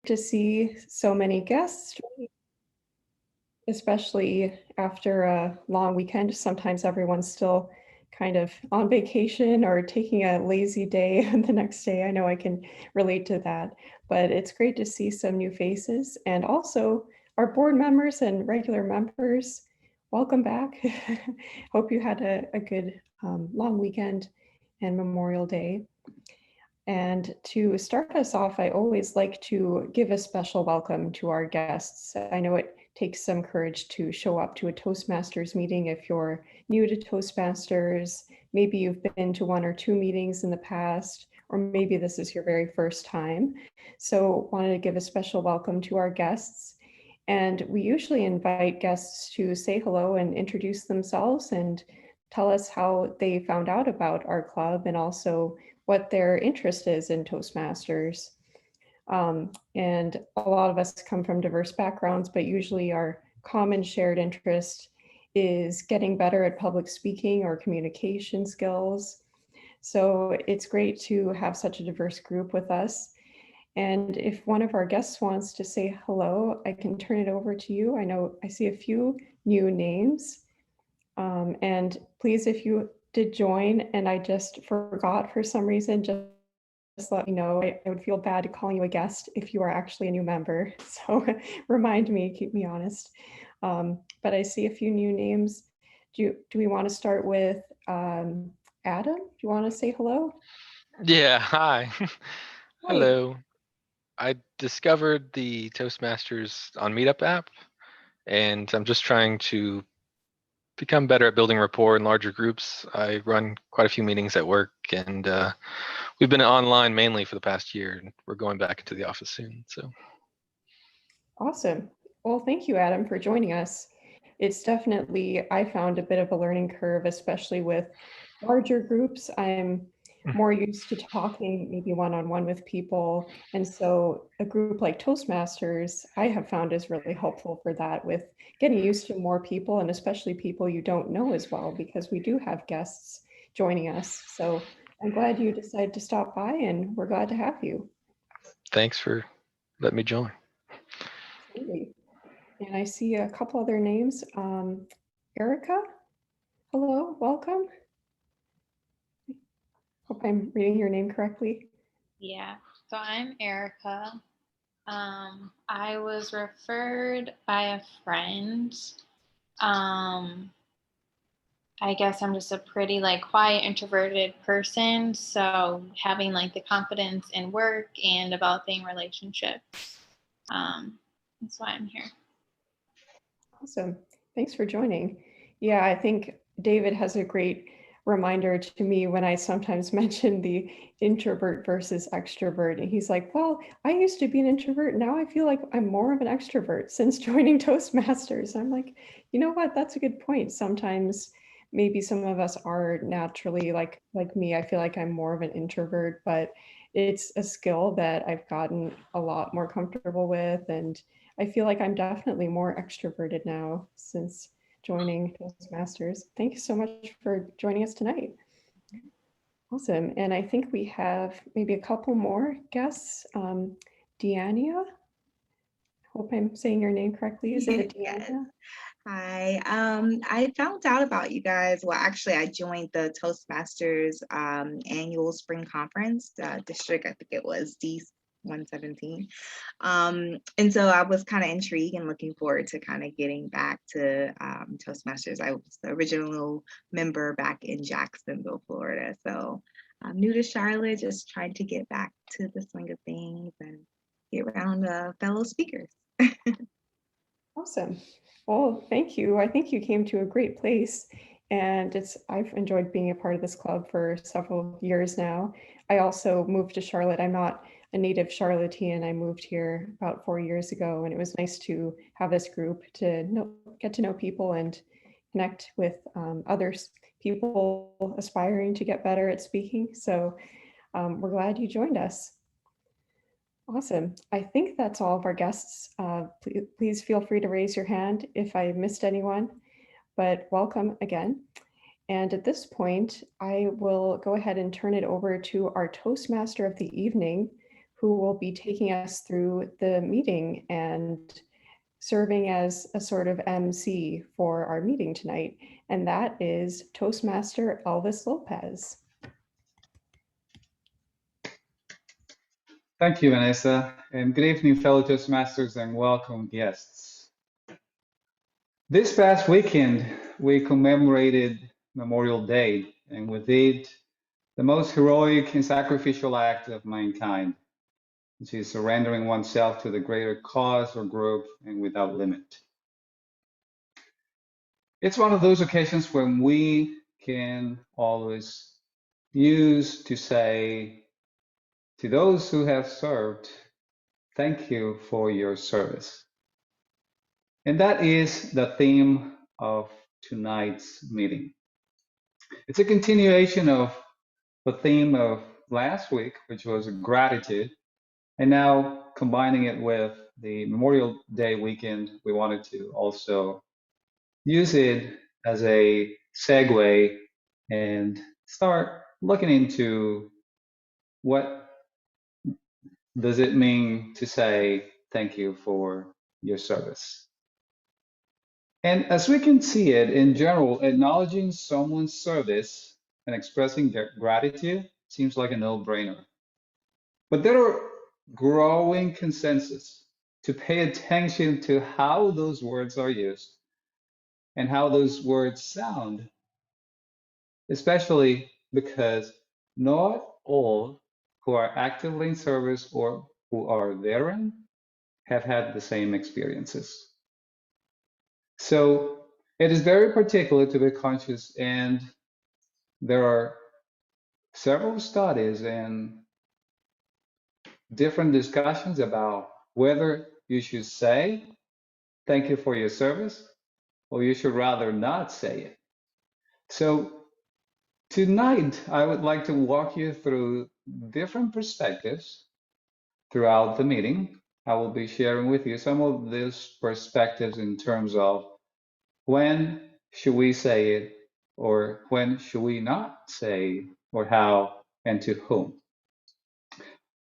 to see so many guests, especially after a long weekend. Sometimes everyone's still kind of on vacation or taking a lazy day the next day. I know I can relate to that, but it's great to see some new faces and also our board members and regular members. Welcome back. Hope you had a good long weekend and Memorial Day. And to start us off, I always like to give a special welcome to our guests. I know it takes some courage to show up to a Toastmasters meeting if you're new to Toastmasters. Maybe you've been to one or two meetings in the past, or maybe this is your very first time. So wanted to give a special welcome to our guests. And we usually invite guests to say hello and introduce themselves and tell us how they found out about our club and also what their interest is in Toastmasters. And a lot of us come from diverse backgrounds, but usually our common shared interest is getting better at public speaking or communication skills. So it's great to have such a diverse group with us. And if one of our guests wants to say hello, I can turn it over to you. I know I see a few new names. And please, if you did join and I just forgot for some reason, just let me know. I would feel bad calling you a guest if you are actually a new member. So remind me, keep me honest. But I see a few new names. Do we want to start with Adam? Do you want to say hello? Yeah, hi. Hi. Hello. I discovered the Toastmasters on Meetup app, and I'm just trying to become better at building rapport in larger groups. I run quite a few meetings at work, and we've been online mainly for the past year, and we're going back into the office soon. So, Awesome. Well, thank you, Adam, for joining us. It's definitely, I found a bit of a learning curve, especially with larger groups. I'm more used to talking maybe one-on-one with people. And so a group like Toastmasters, I have found is really helpful for that with getting used to more people and especially people you don't know as well, because we do have guests joining us. So I'm glad you decided to stop by and we're glad to have you. thanks for letting me join. Absolutely. And I see a couple other names. Erica, hello, welcome. Hope I'm reading your name correctly. Yeah, so I'm Erica. I was referred by a friend. Um, I guess I'm just a pretty quiet, introverted person. So having the confidence in work and developing relationships. That's why I'm here. Awesome. Thanks for joining. Yeah, I think David has a great reminder to me when I sometimes mention the introvert versus extrovert. And he's like, well, I used to be an introvert. Now I feel like I'm more of an extrovert since joining Toastmasters. I'm like, you know what? That's a good point. Sometimes maybe some of us are naturally like me. I feel like I'm more of an introvert, but it's a skill that I've gotten a lot more comfortable with. And I feel like I'm definitely more extroverted now since joining Toastmasters. Thank you so much for joining us tonight. Awesome. And I think we have maybe a couple more guests. Deania, hope I'm saying your name correctly. Is it Yes. Deania? Hi. I found out about you guys. Well, actually, I joined the Toastmasters annual spring conference district. I think it was D117. And so I was kind of intrigued and looking forward to kind of getting back to Toastmasters. I was the original member back in Jacksonville, Florida. So I'm new to Charlotte, just trying to get back to the swing of things and get around fellow speakers. Awesome. Well, thank you. I think you came to a great place and I've enjoyed being a part of this club for several years now. I also moved to Charlotte. I'm not a native Charlottean. I moved here about 4 years ago and it was nice to have this group to get to know people and connect with others, people aspiring to get better at speaking. So we're glad you joined us. Awesome. I think that's all of our guests. Please feel free to raise your hand if I missed anyone, but welcome again. And at this point, I will go ahead and turn it over to our Toastmaster of the evening, who will be taking us through the meeting and serving as a sort of MC for our meeting tonight. And that is Toastmaster Elvis Lopez. Thank you, Vanessa, and good evening, fellow Toastmasters, and welcome guests. This past weekend, we commemorated Memorial Day, and with it, the most heroic and sacrificial act of mankind, which is surrendering oneself to the greater cause or group and without limit. It's one of those occasions when we can always use to say to those who have served, thank you for your service. And that is the theme of tonight's meeting. It's a continuation of the theme of last week, which was gratitude. And now combining it with the Memorial Day weekend, we wanted to also use it as a segue and start looking into what does it mean to say thank you for your service. And as we can see it in general, acknowledging someone's service and expressing their gratitude seems like a no-brainer. But there are growing consensus to pay attention to how those words are used and how those words sound, especially because not all who are actively in service or who are therein have had the same experiences. So it is very particular to be conscious, and there are several studies and different discussions about whether you should say thank you for your service or you should rather not say it. So tonight, I would like to walk you through different perspectives throughout the meeting. I will be sharing with you some of these perspectives in terms of when should we say it, or when should we not say, or how and to whom.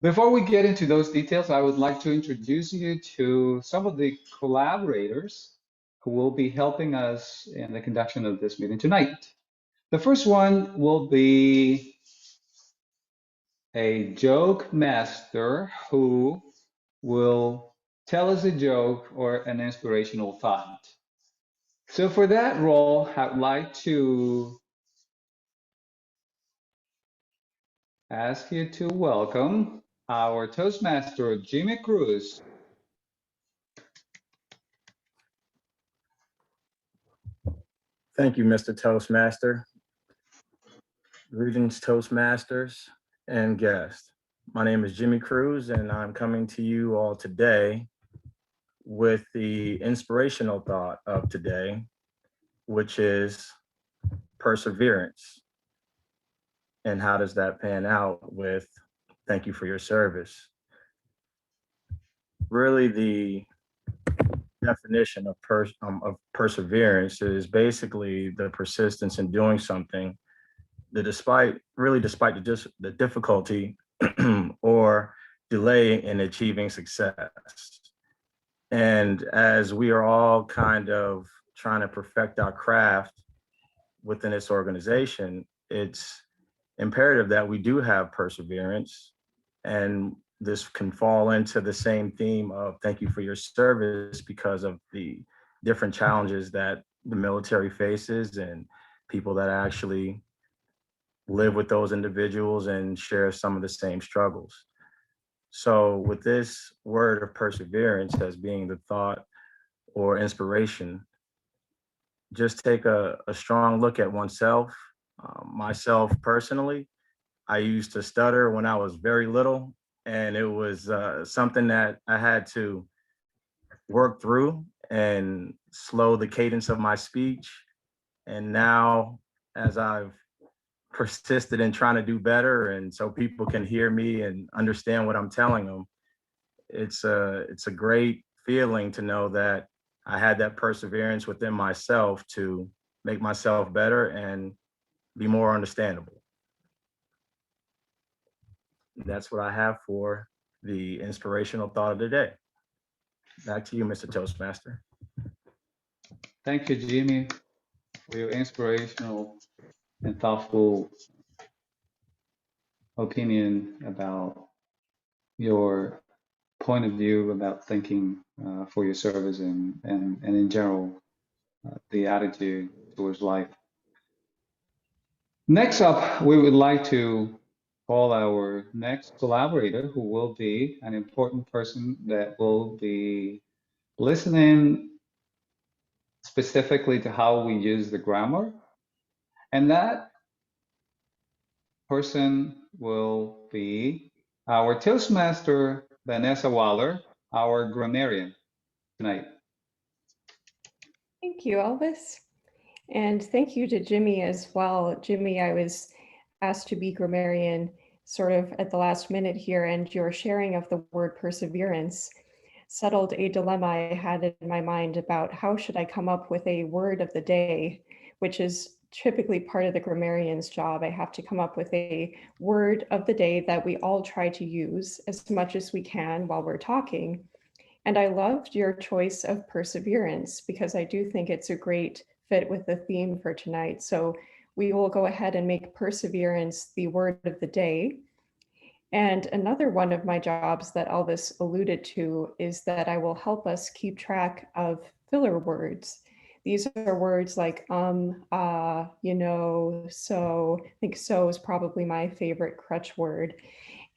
Before we get into those details, I would like to introduce you to some of the collaborators who will be helping us in the conduction of this meeting tonight. The first one will be a joke master who will tell us a joke or an inspirational thought. So for that role, I'd like to ask you to welcome our Toastmaster, Jimmy Cruz. Thank you, Mr. Toastmaster. Greetings, Toastmasters and guests. My name is Jimmy Cruz, and I'm coming to you all today with the inspirational thought of today, which is perseverance. And how does that pan out with thank you for your service? Really, the definition of perseverance is basically the persistence in doing something that despite the difficulty or delay in achieving success. And as we are all kind of trying to perfect our craft within this organization, it's imperative that we do have perseverance. And this can fall into the same theme of thank you for your service because of the different challenges that the military faces and people that actually live with those individuals and share some of the same struggles. So with this word of perseverance as being the thought or inspiration, just take a strong look at oneself. Myself personally, I used to stutter when I was very little, and it was something that I had to work through and slow the cadence of my speech. And now, as I've persisted in trying to do better, and so people can hear me and understand what I'm telling them, it's a great feeling to know that I had that perseverance within myself to make myself better and be more understandable. That's what I have for the inspirational thought of the day. Back to you, Mr. Toastmaster. Thank you, Jimmy, for your inspirational and thoughtful opinion about your point of view about thinking for your service and in general, the attitude towards life. Next up, we would like to call our next collaborator, who will be an important person that will be listening specifically to how we use the grammar. And that person will be our Toastmaster, Vanessa Waller, our grammarian tonight. Thank you, Elvis. And thank you to Jimmy as well. Jimmy, I was asked to be grammarian sort of at the last minute here, and your sharing of the word perseverance settled a dilemma I had in my mind about how should I come up with a word of the day, which is typically part of the grammarian's job. I have to come up with a word of the day that we all try to use as much as we can while we're talking. And I loved your choice of perseverance because I do think it's a great fit with the theme for tonight. So we will go ahead and make perseverance the word of the day. And another one of my jobs that Elvis alluded to is that I will help us keep track of filler words. These are words like you know, so. I think so is probably my favorite crutch word.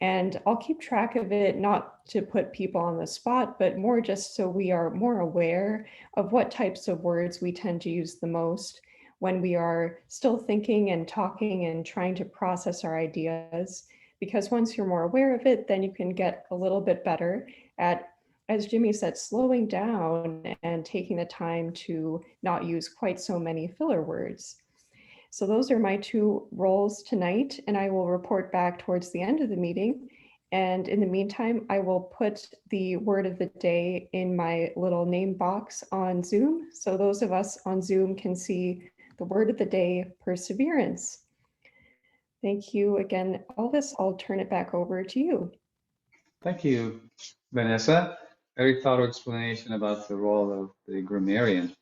And I'll keep track of it, not to put people on the spot, but more just so we are more aware of what types of words we tend to use the most when we are still thinking and talking and trying to process our ideas. Because once you're more aware of it, then you can get a little bit better at, as Jimmy said, slowing down and taking the time to not use quite so many filler words. So those are my two roles tonight, and I will report back towards the end of the meeting. And in the meantime, I will put the word of the day in my little name box on Zoom. So those of us on Zoom can see the word of the day, perseverance. Thank you again, Elvis. I'll turn it back over to you. Thank you, Vanessa. Very thorough explanation about the role of the grammarian.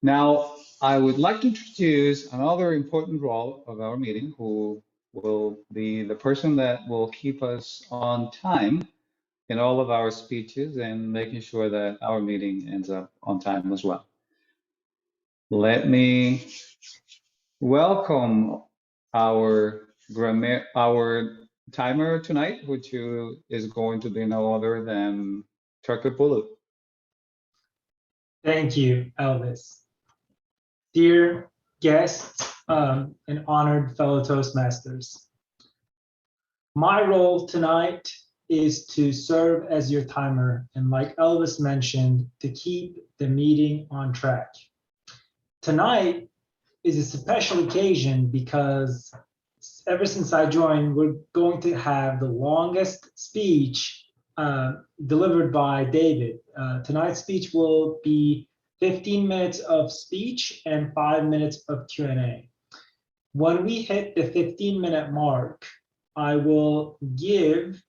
Now, I would like to introduce another important role of our meeting, who will be the person that will keep us on time in all of our speeches and making sure that our meeting ends up on time as well. Let me welcome our timer tonight, which is going to be no other than Turkapulu. Thank you, Elvis. Dear guests and honored fellow Toastmasters, my role tonight is to serve as your timer and, like Elvis mentioned, to keep the meeting on track. Tonight is a special occasion because ever since I joined, we're going to have the longest speech delivered by David. Tonight's speech will be 15 minutes of speech and 5 minutes of Q&A. When we hit the 15-minute mark, I will give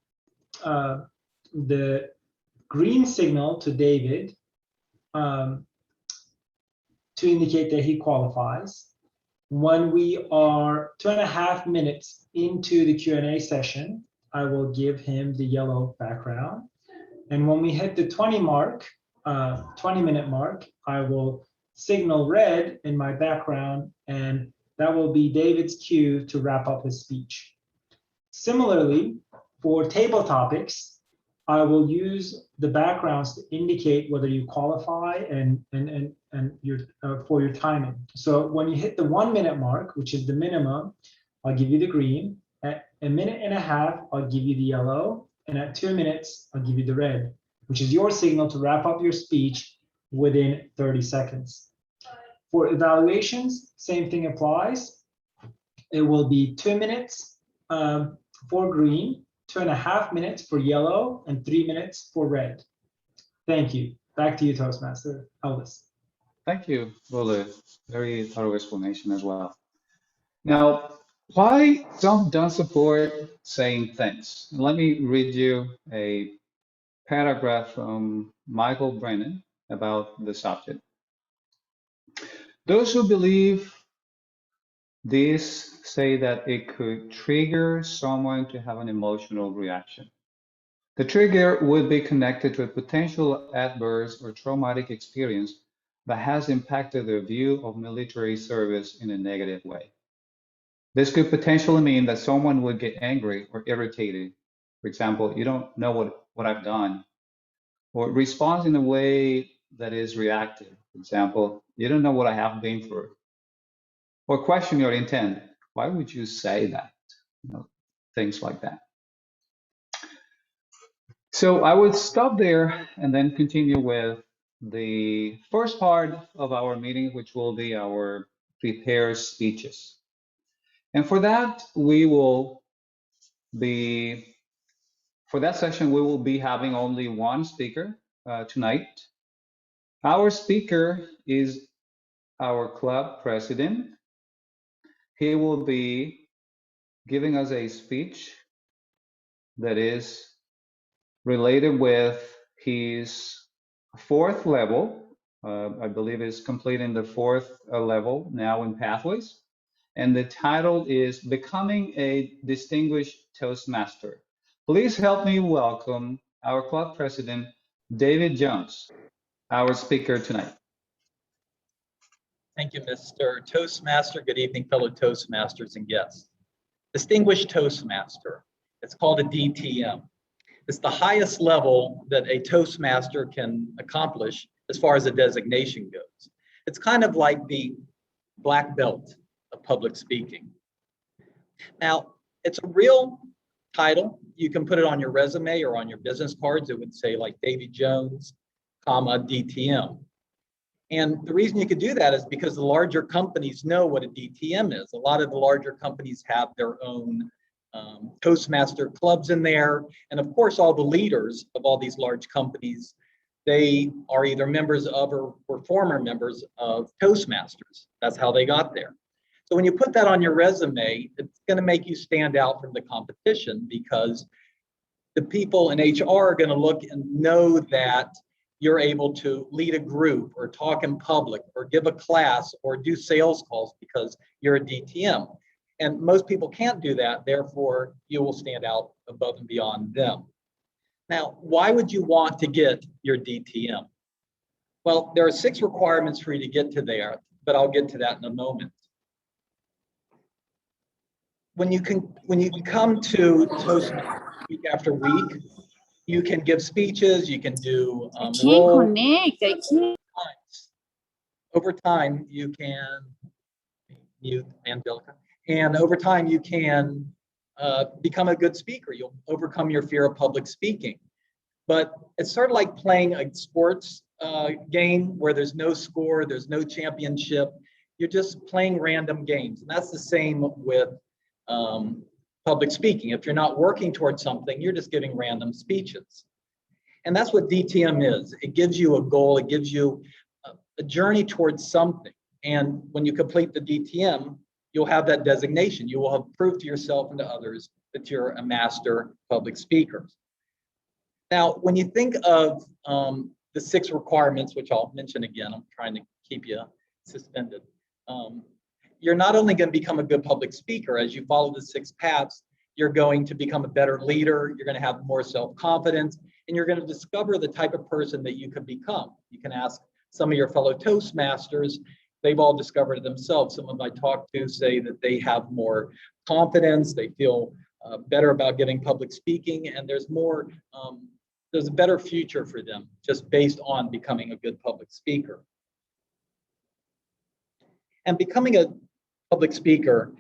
the green signal to David to indicate that he qualifies. When we are 2.5 minutes into the Q&A session, I will give him the yellow background. And when we hit the 20-minute mark, I will signal red in my background, and that will be David's cue to wrap up his speech. Similarly, for table topics, I will use the backgrounds to indicate whether you qualify and your for your timing. So when you hit the 1-minute mark, which is the minimum, I'll give you the green. At 1.5 minutes, I'll give you the yellow. And at 2 minutes, I'll give you the red, which is your signal to wrap up your speech within 30 seconds. For evaluations, same thing applies. It will be 2 minutes for green, 2.5 minutes for yellow, and 3 minutes for red. Thank you. Back to you, Toastmaster Elvis. Thank you for the very thorough explanation as well. Now, Why some don't support saying thanks? Let me read you a paragraph from Michael Brennan about the subject. Those who believe this say that it could trigger someone to have an emotional reaction. The trigger would be connected to a potential adverse or traumatic experience that has impacted their view of military service in a negative way. This could potentially mean that someone would get angry or irritated. For example, you don't know what I've done, or responds in a way that is reactive. For example, you don't know what I have been through, or question your intent. Why would you say that? You know, things like that. So I would stop there and then continue with the first part of our meeting, which will be our prepared speeches. And for that, for that session, we will be having only one speaker tonight. Our speaker is our club president. He will be giving us a speech that is related with his fourth level. I believe is completing the fourth level now in Pathways. And the title is Becoming a Distinguished Toastmaster. Please help me welcome our club president, David Jones, our speaker tonight. Thank you, Mr. Toastmaster. Good evening, fellow Toastmasters and guests. Distinguished Toastmaster. It's called a DTM. It's the highest level that a Toastmaster can accomplish as far as a designation goes. It's kind of like the black belt of public speaking. Now, it's a real title. You can put it on your resume or on your business cards. It would say like David Jones, comma, DTM. And the reason you could do that is because the larger companies know what a DTM is. A lot of the larger companies have their own Toastmaster clubs in there. And of course, all the leaders of all these large companies, they are either members of or were former members of Toastmasters. That's how they got there. So when you put that on your resume, it's going to make you stand out from the competition because the people in HR are going to look and know that you're able to lead a group or talk in public or give a class or do sales calls because you're a DTM. And most people can't do that, therefore you will stand out above and beyond them. Now, why would you want to get your DTM? Well, there are 6 requirements for you to get to there, but I'll get to that in a moment. When you come to Toastmasters week after week, you can give speeches, you can do role. Over time, you can mute Angelica. And over time, you can become a good speaker. You'll overcome your fear of public speaking. But it's sort of like playing a sports game where there's no score, there's no championship. You're just playing random games. And that's the same with public speaking. If you're not working towards something, you're just giving random speeches. And that's what DTM is. It gives you a goal. It gives you a journey towards something. And when you complete the DTM, you'll have that designation. You will have proved to yourself and to others that you're a master public speaker. Now, when you think of the 6 requirements, which I'll mention again, I'm trying to keep you suspended. You're not only going to become a good public speaker, as you follow the 6 paths, you're going to become a better leader, you're going to have more self-confidence, and you're going to discover the type of person that you could become. You can ask some of your fellow Toastmasters, they've all discovered it themselves. Some of them I talk to say that they have more confidence, they feel better about giving public speaking, and there's a better future for them just based on becoming a good public speaker. And becoming a public speaker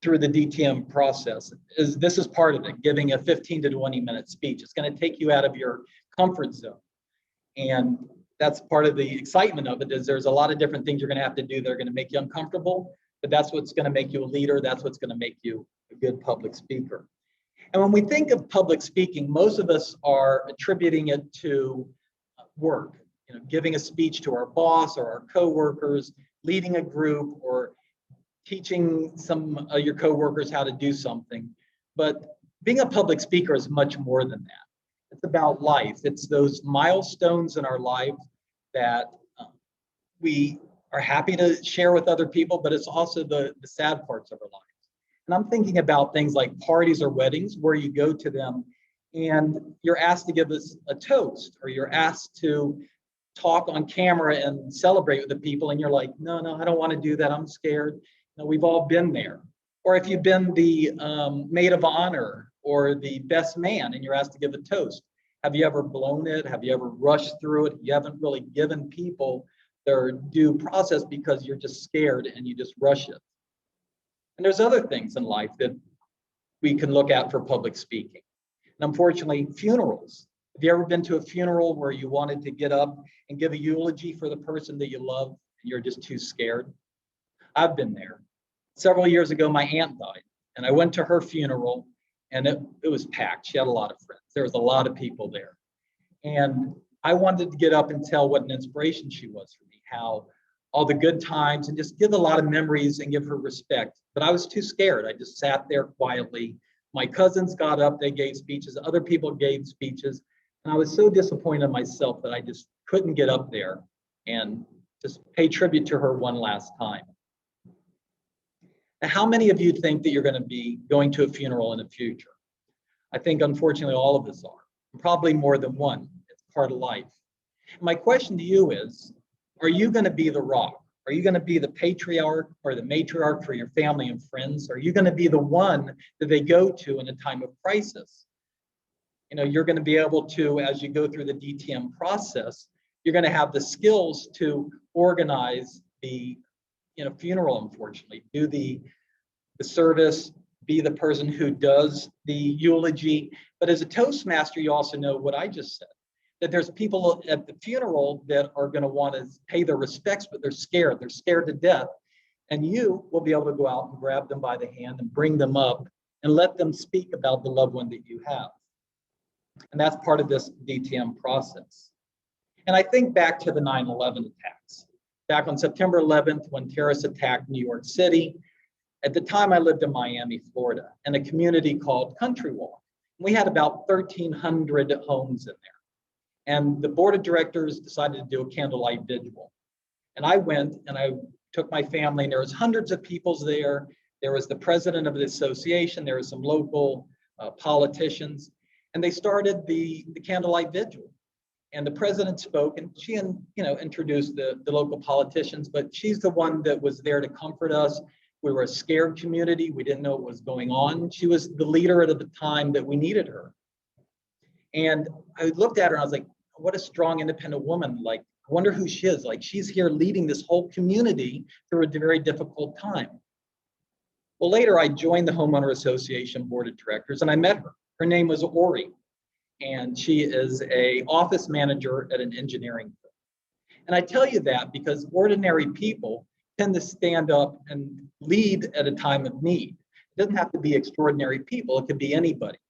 through the DTM process this is part of it, giving a 15 to 20 minute speech. It's going to take you out of your comfort zone. And that's part of the excitement of it, is there's a lot of different things you're going to have to do that are going to make you uncomfortable, but that's what's going to make you a leader. That's what's going to make you a good public speaker. And when we think of public speaking, most of us are attributing it to work, giving a speech to our boss or our coworkers, leading a group, or teaching some of your coworkers how to do something. But being a public speaker is much more than that. It's about life. It's those milestones in our life that we are happy to share with other people, but it's also the sad parts of our lives. And I'm thinking about things like parties or weddings where you go to them and you're asked to give us a toast, or you're asked to talk on camera and celebrate with the people, and you're like, no, I don't want to do that. I'm scared. You know, we've all been there. Or if you've been the maid of honor or the best man and you're asked to give a toast, have you ever blown it? Have you ever rushed through it? You haven't really given people their due process because you're just scared and you just rush it. And there's other things in life that we can look at for public speaking. And unfortunately, funerals. Have you ever been to a funeral where you wanted to get up and give a eulogy for the person that you love and you're just too scared? I've been there. Several years ago, my aunt died, and I went to her funeral, and it was packed. She had a lot of friends. There was a lot of people there. And I wanted to get up and tell what an inspiration she was for me, how all the good times, and just give a lot of memories and give her respect. But I was too scared. I just sat there quietly. My cousins got up, they gave speeches, other people gave speeches. And I was so disappointed in myself that I just couldn't get up there and just pay tribute to her one last time. Now, how many of you think that you're going to be going to a funeral in the future? I think, unfortunately, all of us are, probably more than one. It's part of life. My question to you is, are you going to be the rock? Are you going to be the patriarch or the matriarch for your family and friends? Are you going to be the one that they go to in a time of crisis? You know, you're going to be able to, as you go through the DTM process, you're going to have the skills to organize the funeral, unfortunately, do the service, be the person who does the eulogy. But as a Toastmaster, you also know what I just said, that there's people at the funeral that are going to want to pay their respects, but they're scared. They're scared to death. And you will be able to go out and grab them by the hand and bring them up and let them speak about the loved one that you have. And that's part of this DTM process. And I think back to the 9/11 attacks. Back on September 11th, when terrorists attacked New York City, at the time I lived in Miami, Florida, in a community called Country Walk. We had about 1,300 homes in there. And the board of directors decided to do a candlelight vigil. And I went and I took my family, and there was hundreds of people there. There was the president of the association. There were some local politicians. And they started the candlelight vigil. And the president spoke, and she introduced the local politicians, but she's the one that was there to comfort us. We were a scared community. We didn't know what was going on. She was the leader at the time that we needed her. And I looked at her and I was like, what a strong, independent woman. Like, I wonder who she is. Like, she's here leading this whole community through a very difficult time. Well, later I joined the Homeowner Association Board of Directors and I met her. Her name was Ori. And she is an office manager at an engineering firm. And I tell you that because ordinary people tend to stand up and lead at a time of need. It doesn't have to be extraordinary people, it could be anybody.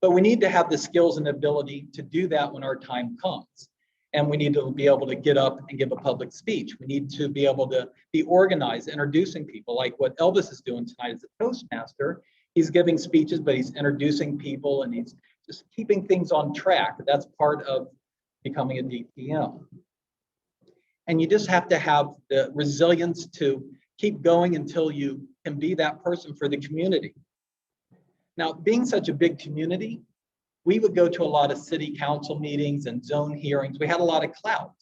But we need to have the skills and ability to do that when our time comes. And we need to be able to get up and give a public speech. We need to be able to be organized, introducing people, like what Elvis is doing tonight as a Toastmaster. He's giving speeches, but he's introducing people and he's just keeping things on track. That's part of becoming a DTM. And you just have to have the resilience to keep going until you can be that person for the community. Now, being such a big community, we would go to a lot of city council meetings and zone hearings. We had a lot of clout.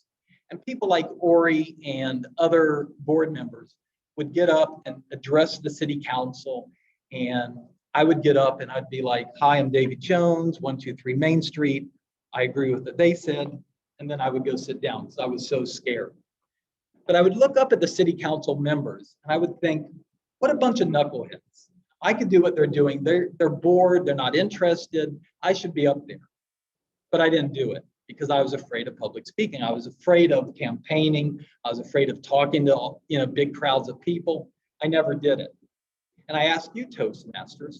And people like Ori and other board members would get up and address the city council. And I would get up and I'd be like, hi, I'm David Jones, 123 Main Street. I agree with what they said. And then I would go sit down because I was so scared. But I would look up at the city council members and I would think, what a bunch of knuckleheads. I could do what they're doing. They're bored, they're not interested. I should be up there. But I didn't do it because I was afraid of public speaking. I was afraid of campaigning. I was afraid of talking to big crowds of people. I never did it. And I ask you, Toastmasters,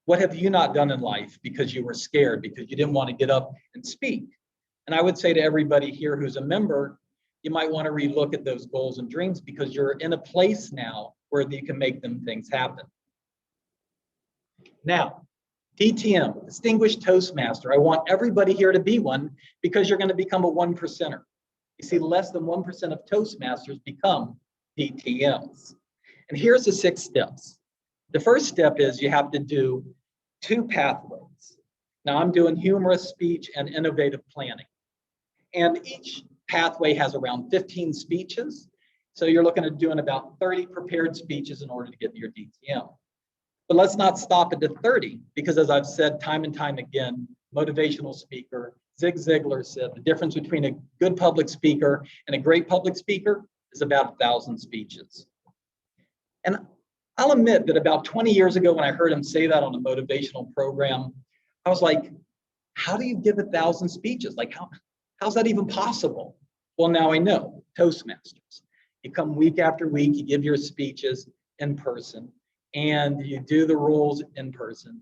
what have you not done in life because you were scared, because you didn't want to get up and speak? And I would say to everybody here who's a member, you might want to relook at those goals and dreams because you're in a place now where you can make them things happen. Now, DTM, Distinguished Toastmaster. I want everybody here to be one because you're going to become a 1%er. You see, less than 1% of Toastmasters become DTMs. And here's the 6 steps. The first step is you have to do 2 pathways. Now I'm doing humorous speech and innovative planning. And each pathway has around 15 speeches. So you're looking at doing about 30 prepared speeches in order to get to your DTM. But let's not stop at the 30, because as I've said time and time again, motivational speaker, Zig Ziglar said the difference between a good public speaker and a great public speaker is about 1,000 speeches. And I'll admit that about 20 years ago when I heard him say that on a motivational program, I was like, how do you give 1,000 speeches? Like, how's that even possible? Well, now I know, Toastmasters. You come week after week, you give your speeches in person, and you do the rules in person,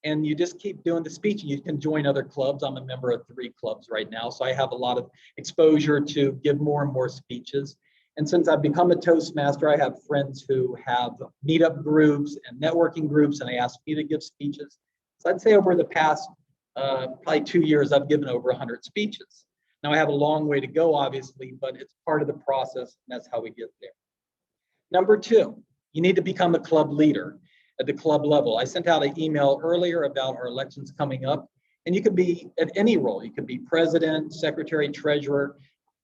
and you just keep doing the speech. You can join other clubs. I'm a member of 3 clubs right now, so I have a lot of exposure to give more and more speeches. And since I've become a Toastmaster, I have friends who have meetup groups and networking groups, and they ask me to give speeches. So I'd say over the past probably 2 years, I've given over 100 speeches. Now I have a long way to go, obviously, but it's part of the process, and that's how we get there. Number 2, you need to become a club leader at the club level. I sent out an email earlier about our elections coming up, and you could be at any role. You could be president, secretary, treasurer.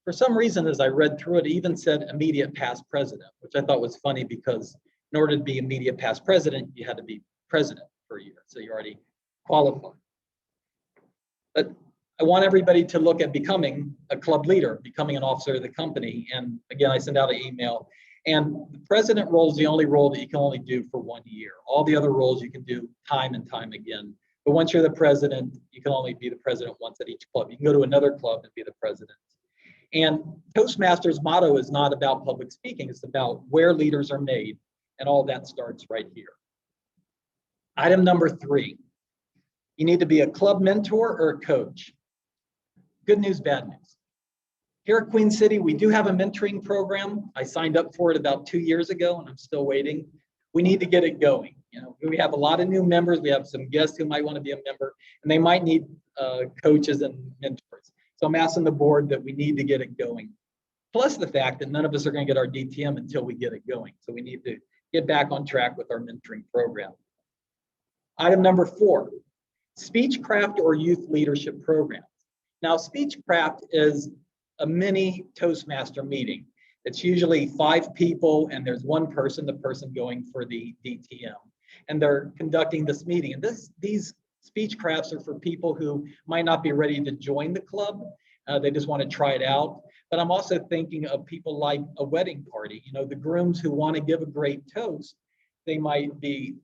For some reason, as I read through it, it even said immediate past president, which I thought was funny because in order to be immediate past president, you had to be president for a year. So you already qualified. But I want everybody to look at becoming a club leader, becoming an officer of the company. And again, I sent out an email. And the president role is the only role that you can only do for 1 year. All the other roles you can do time and time again. But once you're the president, you can only be the president once at each club. You can go to another club and be the president. And Toastmasters' motto is not about public speaking. It's about where leaders are made. And all that starts right here. Item number 3, you need to be a club mentor or a coach. Good news, bad news. Here at Queen City, we do have a mentoring program. I signed up for it about 2 years ago, and I'm still waiting. We need to get it going. You know, we have a lot of new members. We have some guests who might want to be a member, and they might need coaches and mentors. So I'm asking the board that we need to get it going. Plus the fact that none of us are going to get our DTM until we get it going. So we need to get back on track with our mentoring program. Item number 4, Speechcraft or youth leadership programs. Now, Speechcraft is a mini Toastmaster meeting. It's usually 5 people, and there's one person, the person going for the DTM. And they're conducting this meeting. And these Speechcrafts are for people who might not be ready to join the club. They just want to try it out. But I'm also thinking of people like a wedding party. You know, the grooms who want to give a great toast, they might be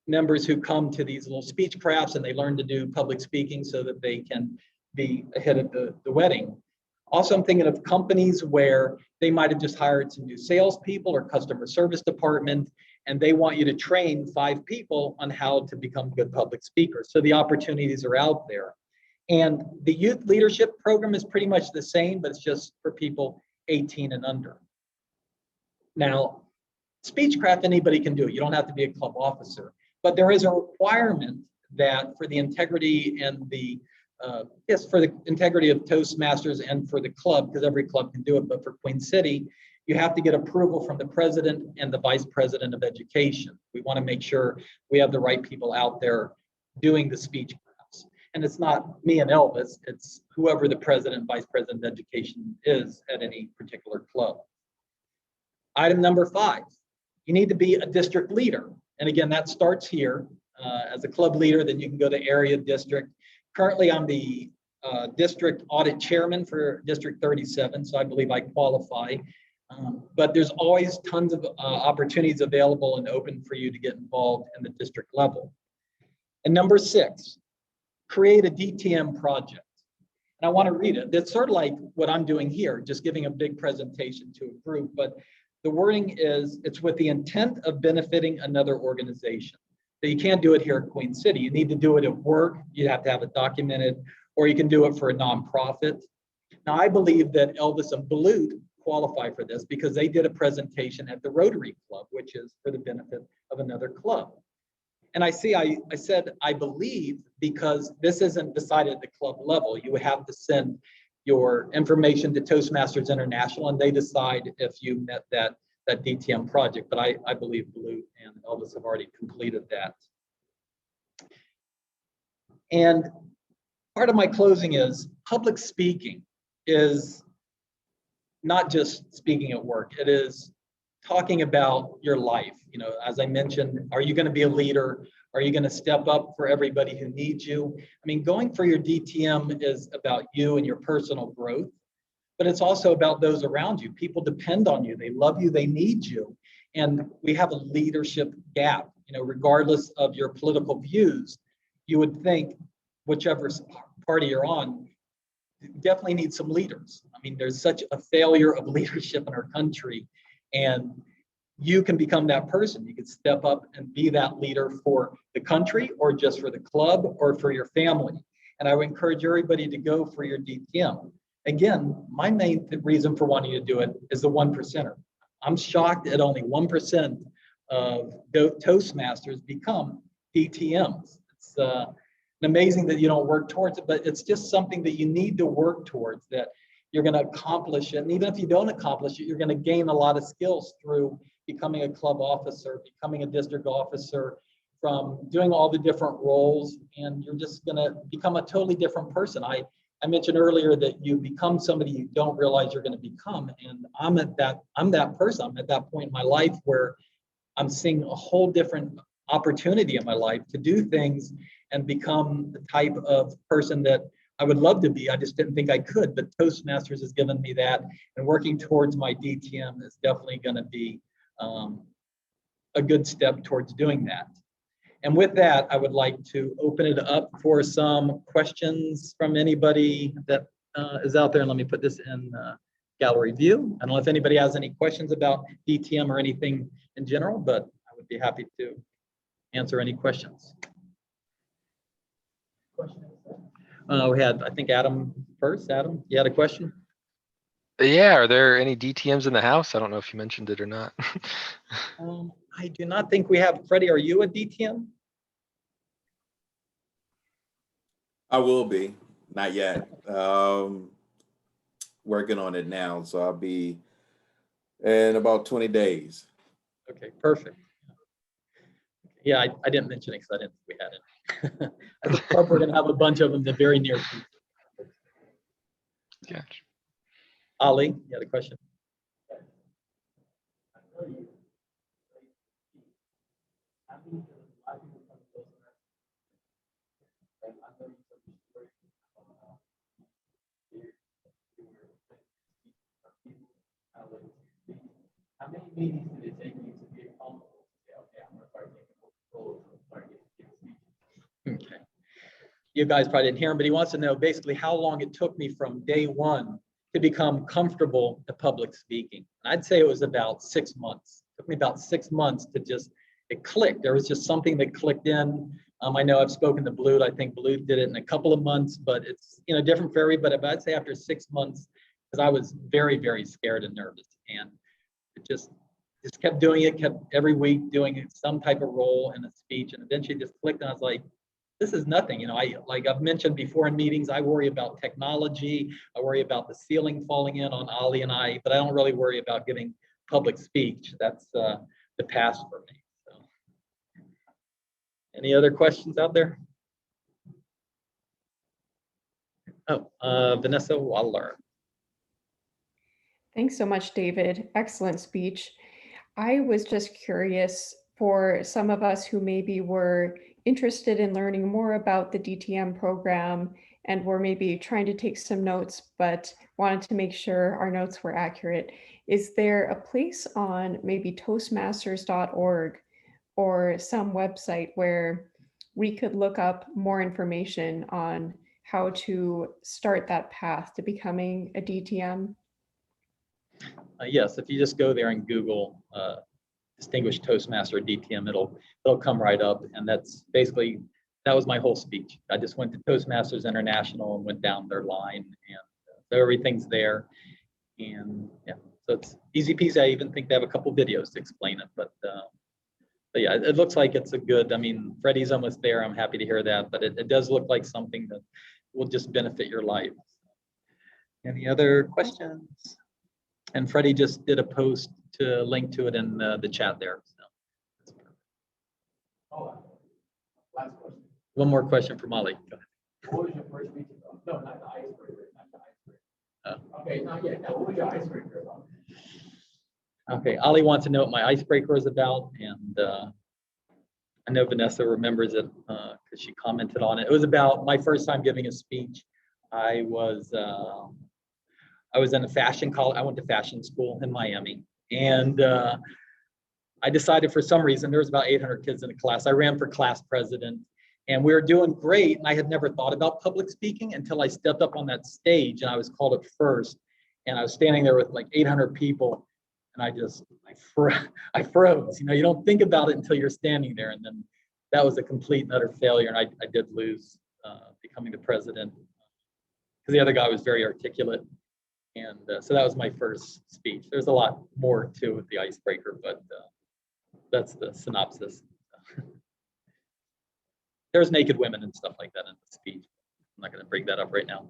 members who come to these little Speechcrafts and they learn to do public speaking so that they can be ahead of the wedding. Also, I'm thinking of companies where they might have just hired some new salespeople or customer service department, and they want you to train 5 people on how to become good public speakers. So the opportunities are out there. And the youth leadership program is pretty much the same, but it's just for people 18 and under. Now, Speechcraft, anybody can do it. You don't have to be a club officer, but there is a requirement that for the integrity and the for the integrity of Toastmasters and for the club, because every club can do it, but for Queen City, you have to get approval from the president and the vice president of education. We want to make sure we have the right people out there doing the Speechcrafts. And it's not me and Elvis, it's whoever the president, vice president of education is at any particular club. Item number 5, you need to be a district leader. And again, that starts here as a club leader, then you can go to area district. Currently, I'm the district audit chairman for District 37, so I believe I qualify. But there's always tons of opportunities available and open for you to get involved in the district level. And number 6, create a DTM project. And I want to read it. It's sort of like what I'm doing here, just giving a big presentation to a group, but the wording is, it's with the intent of benefiting another organization. So you can't do it here at Queen City. You need to do it at work. You have to have it documented, or you can do it for a nonprofit. Now, I believe that Elvis and Balut qualify for this because they did a presentation at the Rotary Club, which is for the benefit of another club. And I said, I believe, because this isn't decided at the club level. You would have to send your information to Toastmasters International, and they decide if you met that DTM project. But I believe Blue and Elvis have already completed that. And part of my closing is public speaking is not just speaking at work. It is talking about your life. You know, as I mentioned, are you going to be a leader? Are you going to step up for everybody who needs you? I mean, going for your DTM is about you and your personal growth, but it's also about those around you. People depend on you. They love you. They need you. And we have a leadership gap. You know, regardless of your political views, you would think whichever party you're on, definitely need some leaders. I mean, there's such a failure of leadership in our country, and you can become that person. You can step up and be that leader for the country or just for the club or for your family. And I would encourage everybody to go for your DTM. Again, my main reason for wanting to do it is the 1%er. I'm shocked at only 1% of Toastmasters become DTMs. It's amazing that you don't work towards it, but it's just something that you need to work towards, that you're going to accomplish it. And even if you don't accomplish it, you're going to gain a lot of skills through becoming a club officer, becoming a district officer, from doing all the different roles, and you're just going to become a totally different person. I mentioned earlier that you become somebody you don't realize you're going to become, and I'm that person. I'm at that point in my life where I'm seeing a whole different opportunity in my life to do things and become the type of person that I would love to be. I just didn't think I could, but Toastmasters has given me that, and working towards my DTM is definitely going to be a good step towards doing that. And with that, I would like to open it up for some questions from anybody that is out there. And let me put this in gallery view. I don't know if anybody has any questions about DTM or anything in general, but I would be happy to answer any questions. We had, I think, Adam first. Adam, you had a question? Yeah, are there any DTMs in the house? I don't know if you mentioned it or not. I do not think we have. Freddie, are you a DTM? I will be, not yet. Working on it now, so I'll be in about 20 days. Okay, perfect. Yeah, I didn't mention it because I didn't think we had it. I think we're going to have a bunch of them in the very near future. Gotcha. Ali, you had a question? How many meetings did it take you to get comfortable to say, okay, I'm going to start taking control and start getting speeches? Okay. You guys probably didn't hear him, but he wants to know basically how long it took me from day one to become comfortable to public speaking. And I'd say it was about 6 months. It took me about 6 months to just, it clicked. There was just something that clicked in. I know I've spoken to Blue. I think Blue did it in a couple of months, but it's, you know, different for everybody. But I'd say after 6 months, because I was very, very scared and nervous, and it just kept doing it, kept every week doing some type of role in a speech, and eventually just clicked, and I was like, this is nothing. You know, like I've mentioned before in meetings, I worry about technology. I worry about the ceiling falling in on Ali and I, but I don't really worry about giving public speech. That's the past for me. So, any other questions out there? Oh, Vanessa Waller. Thanks so much, David. Excellent speech. I was just curious, for some of us who maybe were interested in learning more about the DTM program and were maybe trying to take some notes, but wanted to make sure our notes were accurate, is there a place on maybe toastmasters.org or some website where we could look up more information on how to start that path to becoming a DTM? Yes, if you just go there and Google Distinguished Toastmaster DTM, it'll come right up, and that's basically, that was my whole speech. I just went to Toastmasters International and went down their line, and so everything's there. And yeah, So it's easy peasy. I even think they have a couple videos to explain it, but yeah, it looks like it's a good, I mean, Freddie's almost there. I'm happy to hear that, but it does look like something that will just benefit your life. Any other questions? And Freddie just did a post to link to it in the chat there. So. Last question. One more question for Molly. Go ahead. What was your first meeting about? No, not the icebreaker, not the icebreaker. Okay, not yet. Now, what was your icebreaker about? Okay, Ollie wants to know what my icebreaker is about, and I know Vanessa remembers it because she commented on it. It was about my first time giving a speech. I was in a fashion college. I went to fashion school in Miami, and I decided for some reason there was about 800 kids in the class. I ran for class president, and we were doing great. And I had never thought about public speaking until I stepped up on that stage, and I was called up first, and I was standing there with like 800 people. And I froze. You know, you don't think about it until you're standing there. And then that was a complete and utter failure. And I did lose becoming the president because the other guy was very articulate. And so that was my first speech. There's a lot more to with the icebreaker, but that's the synopsis. There's naked women and stuff like that in the speech. I'm not going to bring that up right now.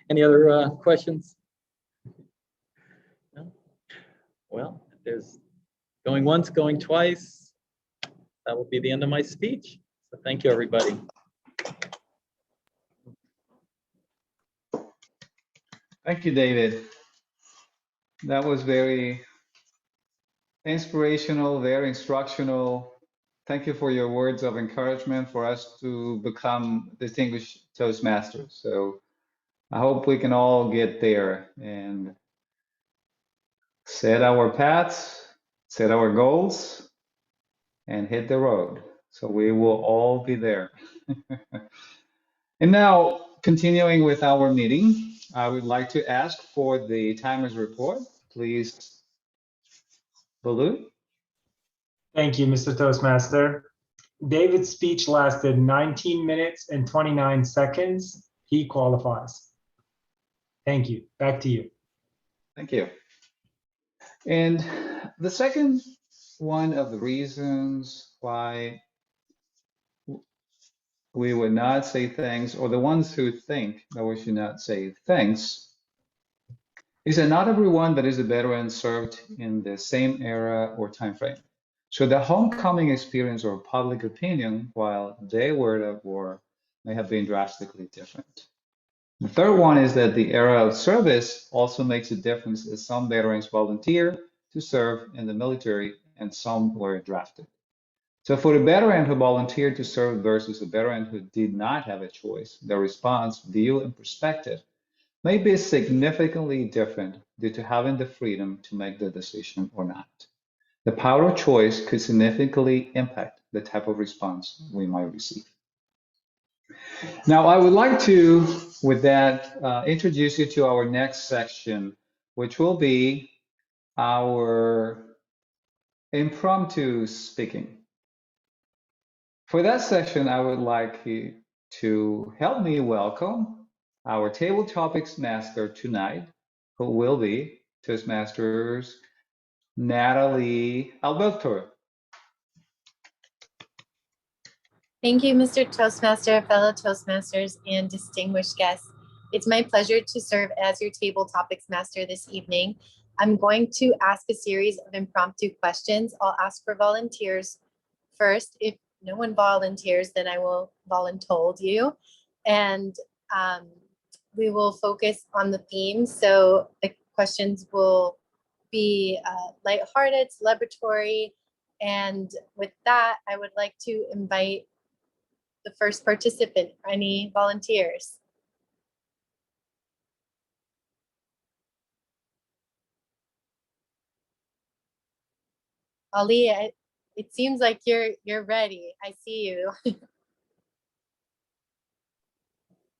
Any other questions? No? Well, if there's going once, going twice, that will be the end of my speech. So thank you, everybody. Thank you, David. That was very inspirational, very instructional. Thank you for your words of encouragement for us to become distinguished Toastmasters. So I hope we can all get there and set our paths, set our goals, and hit the road. So we will all be there. And now, continuing with our meeting, I would like to ask for the timer's report. Please, Balut. Thank you, Mr. Toastmaster. David's speech lasted 19 minutes and 29 seconds. He qualifies. Thank you. Back to you. Thank you. And the second one of the reasons why we would not say thanks, or the ones who think that we should not say thanks, is that not everyone that is a veteran served in the same era or time frame. So the homecoming experience or public opinion while they were at war may have been drastically different. The third one is that the era of service also makes a difference, as some veterans volunteer to serve in the military and some were drafted. So for the veteran who volunteered to serve versus a veteran who did not have a choice, the response, view, and perspective may be significantly different due to having the freedom to make the decision or not. The power of choice could significantly impact the type of response we might receive. Now, I would like to, with that, introduce you to our next section, which will be our impromptu speaking. For that section, I would like you to help me welcome our table topics master tonight, who will be Toastmasters Natalie Alberto. Thank you, Mr. Toastmaster, fellow Toastmasters, and distinguished guests. It's my pleasure to serve as your table topics master this evening. I'm going to ask a series of impromptu questions. I'll ask for volunteers first. If no one volunteers, then I will voluntold you. And we will focus on the theme. So the questions will be lighthearted, celebratory. And with that, I would like to invite the first participant. Any volunteers? Ali, it seems like you're ready. I see you.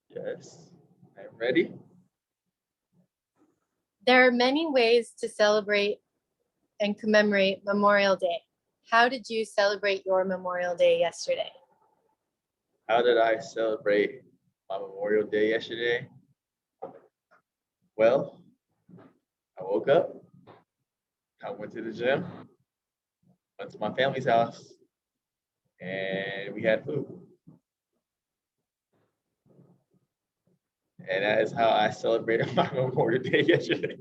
Yes, I'm ready. There are many ways to celebrate and commemorate Memorial Day. How did you celebrate your Memorial Day yesterday? How did I celebrate my Memorial Day yesterday? Well, I woke up, I went to the gym, went to my family's house, and we had food. And that is how I celebrated my Memorial Day yesterday.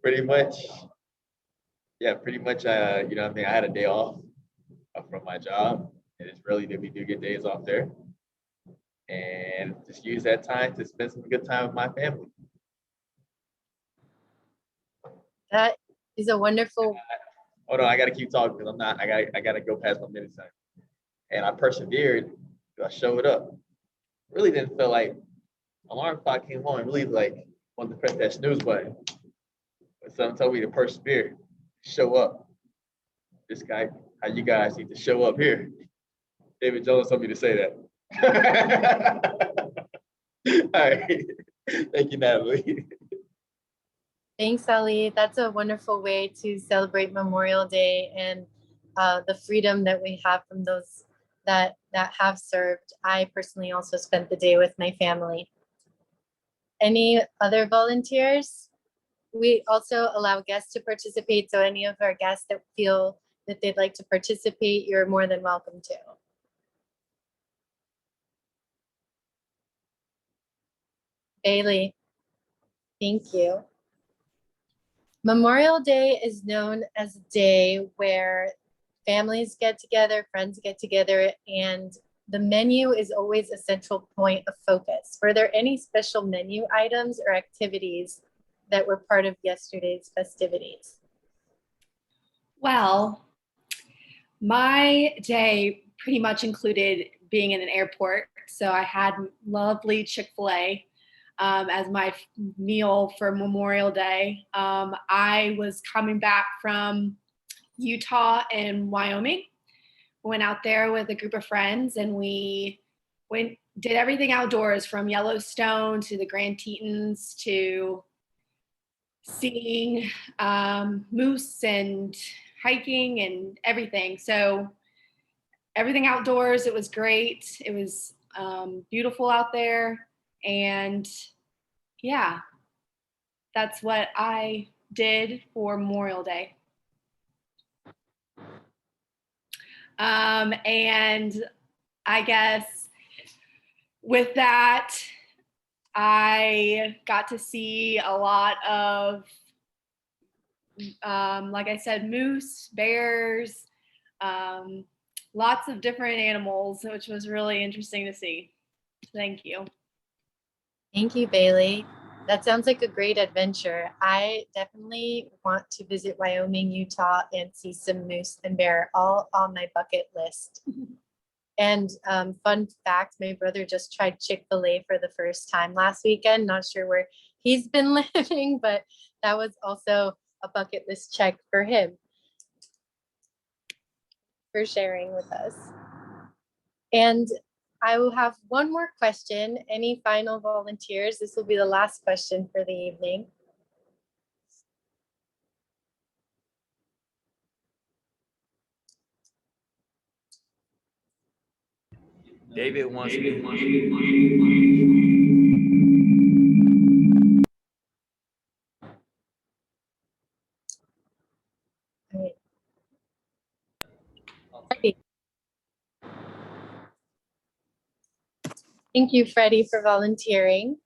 Pretty much, yeah, pretty much, you know what I mean? I had a day off from my job, and it's really that we do get days off there. And just use that time to spend some good time with my family. That is a wonderful. Hold on, I gotta keep talking because I gotta go past my minute time. And I persevered, I showed up. Really didn't feel like alarm clock came on, really like wanted to press that snooze button. But someone told me to persevere, show up. This guy, how you guys need to show up here. David Jones told me to say that. All right. Thank you, Natalie. Thanks, Ali. That's a wonderful way to celebrate Memorial Day and the freedom that we have from those that have served. I personally also spent the day with my family. Any other volunteers? We also allow guests to participate. So any of our guests that feel that they'd like to participate, you're more than welcome to. Bailey, thank you. Memorial Day is known as a day where families get together, friends get together, and the menu is always a central point of focus. Were there any special menu items or activities that were part of yesterday's festivities? Well, my day pretty much included being in an airport. So I had lovely Chick-fil-A as my meal for Memorial Day. I was coming back from Utah and Wyoming. Went out there with a group of friends and we did everything outdoors, from Yellowstone to the Grand Tetons to seeing moose and hiking and everything. So everything outdoors, it was great. It was beautiful out there. And yeah, that's what I did for Memorial Day. And I guess with that, I got to see a lot of, like I said, moose, bears, lots of different animals, which was really interesting to see. Thank you. Thank you, Bailey. That sounds like a great adventure. I definitely want to visit Wyoming, Utah, and see some moose and bear, all on my bucket list. And fun fact, my brother just tried Chick-fil-A for the first time last weekend. Not sure where he's been living, but that was also a bucket list check for him. For sharing with us. And I will have one more question. Any final volunteers? This will be the last question for the evening. David wants All right. Freddie. Thank you, Freddie, for volunteering.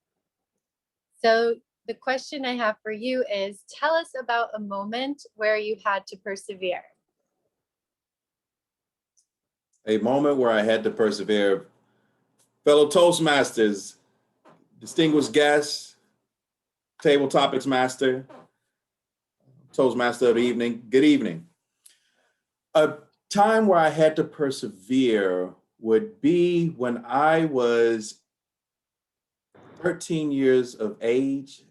So the question I have for you is, tell us about a moment where you had to persevere. A moment where I had to persevere. Fellow Toastmasters, distinguished guests, table topics master, Toastmaster of the evening, good evening. A time where I had to persevere would be when I was 13 years of age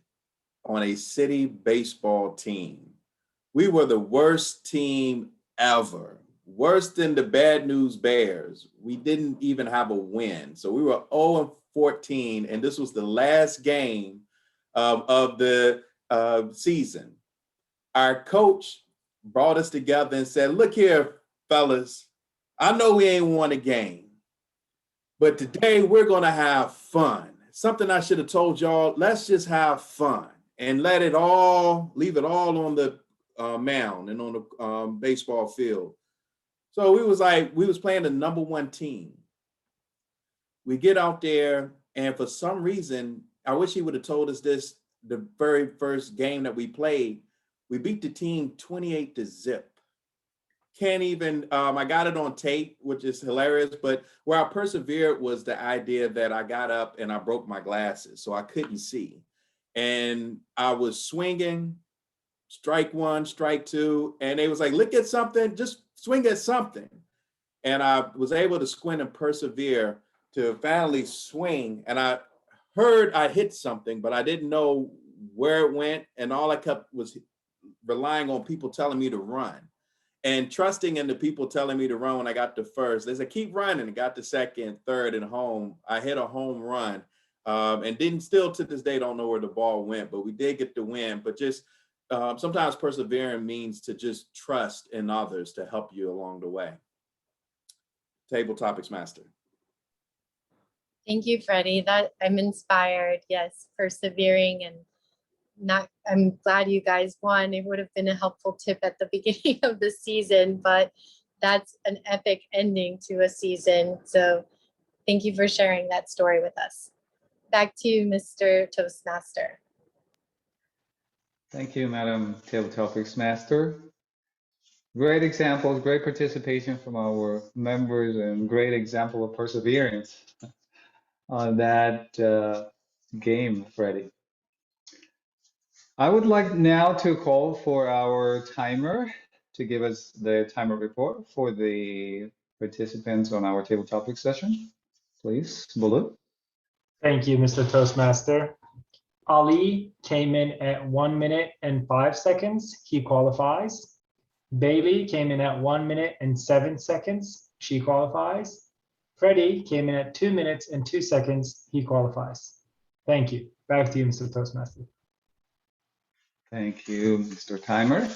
on a city baseball team. We were the worst team ever, worse than the Bad News Bears. We didn't even have a win. So we were 0-14, and this was the last game of the season. Our coach brought us together and said, look here, fellas, I know we ain't won a game, but today we're gonna have fun. Something I should have told y'all, let's just have fun and leave it all on the mound and on the baseball field. So we was playing the #1 team. We get out there, and for some reason, I wish he would have told us this the very first game that we played. We beat the team 28-0. Can't even, I got it on tape, which is hilarious, but where I persevered was the idea that I got up and I broke my glasses, so I couldn't see. And I was swinging, strike one, strike two, and they was like, look at something, just swing at something. And I was able to squint and persevere to finally swing. And I heard I hit something, but I didn't know where it went. And all I kept was relying on people telling me to run and trusting in the people telling me to run. When I got to first, they said, keep running, and got to second, third, and home. I hit a home run and didn't still to this day don't know where the ball went, but we did get the win. But just sometimes persevering means to just trust in others to help you along the way. Table Topics Master. Thank you, Freddie. That I'm inspired. Yes, persevering and not. I'm glad you guys won. It would have been a helpful tip at the beginning of the season, but that's an epic ending to a season. So thank you for sharing that story with us. Back to you, Mr. Toastmaster. Thank you, Madam Table Topics Master. Great examples, great participation from our members, and great example of perseverance on that game, Freddie. I would like now to call for our timer to give us the timer report for the participants on our table topic session. Please, Bulu. Thank you, Mr. Toastmaster. Ali came in at 1 minute and 5 seconds. He qualifies. Bailey came in at 1 minute and 7 seconds. She qualifies. Freddie came in at 2 minutes and 2 seconds. He qualifies. Thank you. Back to you, Mr. Toastmaster. Thank you, Mr. Timer.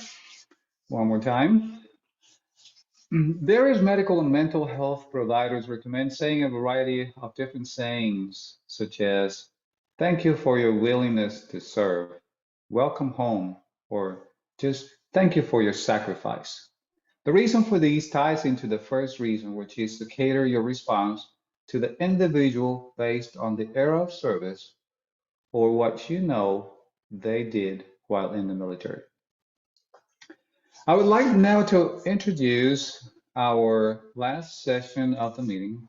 One more time. Various medical and mental health providers recommend saying a variety of different sayings, such as, thank you for your willingness to serve, welcome home, or just thank you for your sacrifice. The reason for these ties into the first reason, which is to cater your response to the individual based on the era of service or what you know they did while in the military. I would like now to introduce our last session of the meeting,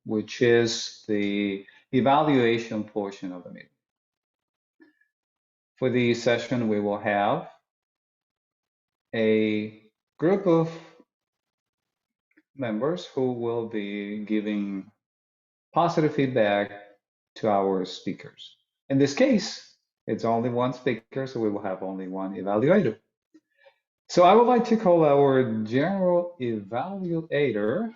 which is the evaluation portion of the meeting. For the session, we will have a group of members who will be giving positive feedback to our speakers. In this case, it's only one speaker, so we will have only one evaluator. So I would like to call our general evaluator,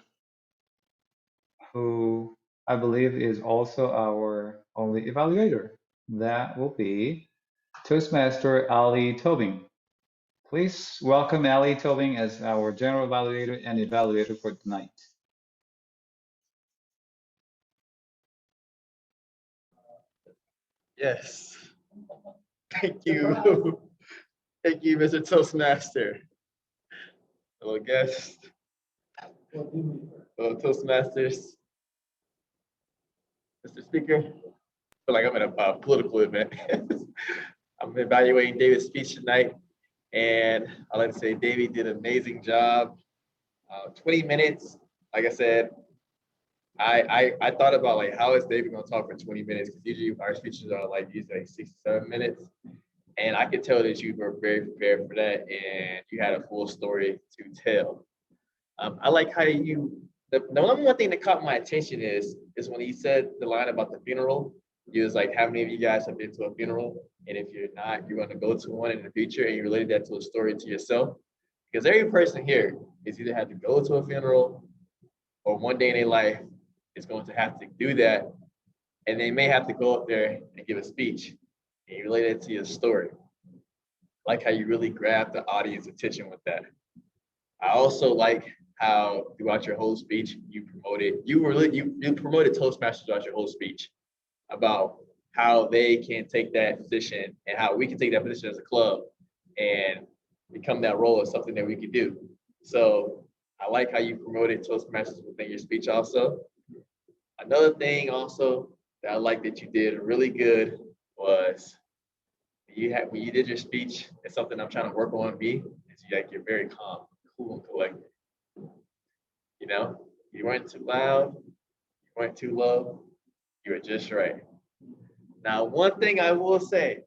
who I believe is also our only evaluator. That will be Toastmaster Ali Tobing. Please welcome Ali Tobing as our general evaluator and evaluator for tonight. Yes. Thank you. Thank you, Mr. Toastmaster. Hello, guests. Hello, Toastmasters. Mr. Speaker. I feel like I'm at a political event. I'm evaluating David's speech tonight, and I'd like to say David did an amazing job. 20 minutes, like I said, I thought about like how is David gonna talk for 20 minutes? Because usually our speeches are like usually like 6 to 7 minutes. And I could tell that you were very prepared for that and you had a full story to tell. I like how the number one thing that caught my attention is when he said the line about the funeral. He was like, how many of you guys have been to a funeral? And if you're not, you're gonna go to one in the future, and you related that to a story to yourself. Because every person here is either had to go to a funeral or one day in their life is going to have to do that. And they may have to go up there and give a speech. And you relate it to your story. I like how you really grab the audience attention with that. I also like how throughout your whole speech you promoted Toastmasters throughout your whole speech about how they can take that position and how we can take that position as a club and become that role as something that we could do. So I like how you promoted Toastmasters within your speech also. Another thing also that I like that you did really good was when you did your speech, it's something I'm trying to work on me, is you're very calm, cool, and collected. You know, you weren't too loud, you weren't too low, you were just right. Now, one thing I will say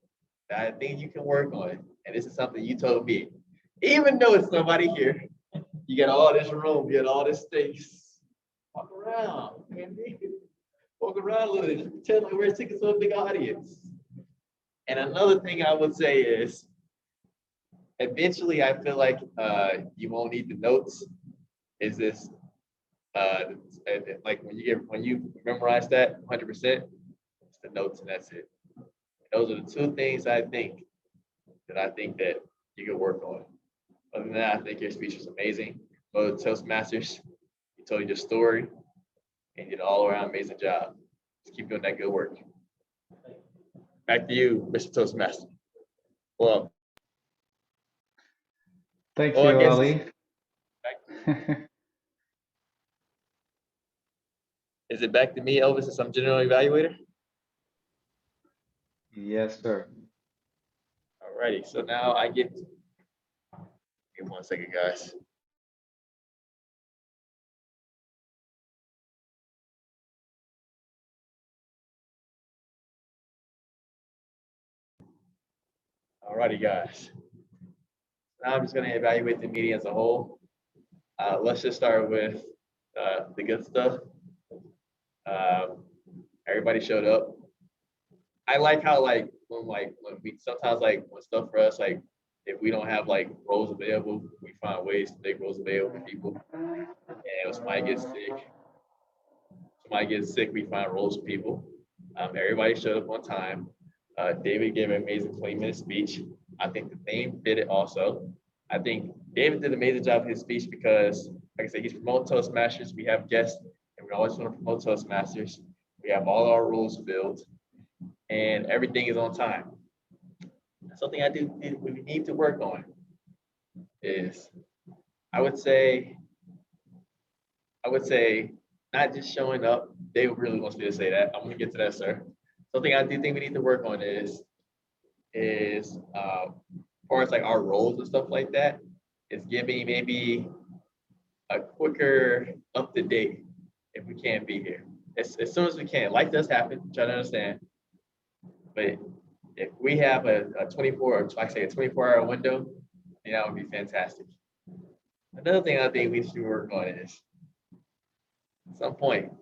that I think you can work on, and this is something you told me, even though it's nobody here, you got all this room, you got all this space. Walk around, man. Walk around a little bit, just pretend like we're sitting to a big audience. And another thing I would say is, eventually I feel like you won't need the notes. Is this like when you memorize that 100%, it's the notes and that's it. Those are the two things I think that you could work on. Other than that, I think your speech was amazing. Go to Toastmasters, you told your story, and you did an all-around amazing job. Just keep doing that good work. Back to you, Mr. Toastmaster. Well, Thank well, you, I guess Ali. is it back to me, Elvis, as some general evaluator? Yes, sir. Alrighty, so now I get. Give me 1 second, guys. Alrighty, guys. Now I'm just going to evaluate the meeting as a whole. Let's just start with the good stuff. Everybody showed up. I like how when we sometimes when stuff for us, like if we don't have roles available, we find ways to make roles available for people. And if somebody gets sick, we find roles for people. Everybody showed up on time. David gave an amazing 20-minute speech. I think the theme did it also. I think David did an amazing job of his speech because, like I said, he's promoting Toastmasters. We have guests, and we always want to promote Toastmasters. We have all our rules filled, and everything is on time. Something we need to work on is, I would say, not just showing up. David really wants me to say that. I'm going to get to that, sir. Something I do think we need to work on is as far as our roles and stuff like that, is giving maybe a quicker up to date if we can't be here. As soon as we can. Life does happen, try to understand. But if we have a 24-hour window, that would be fantastic. Another thing I think we should work on is at some point,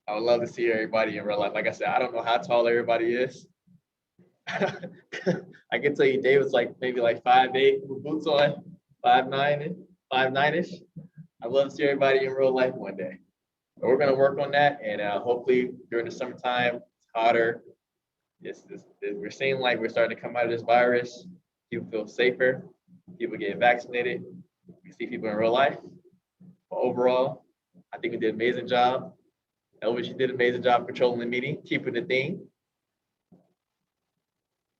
I would love to see everybody in real life. Like I said, I don't know how tall everybody is. I can tell you David's maybe 5'8" with boots on, 5'9"-ish. I'd love to see everybody in real life one day. But we're gonna work on that, and hopefully during the summertime, it's hotter. We're seeing we're starting to come out of this virus. People feel safer. People get vaccinated. We see people in real life. But overall, I think we did an amazing job. Elvis, you did an amazing job controlling the meeting, keeping the theme.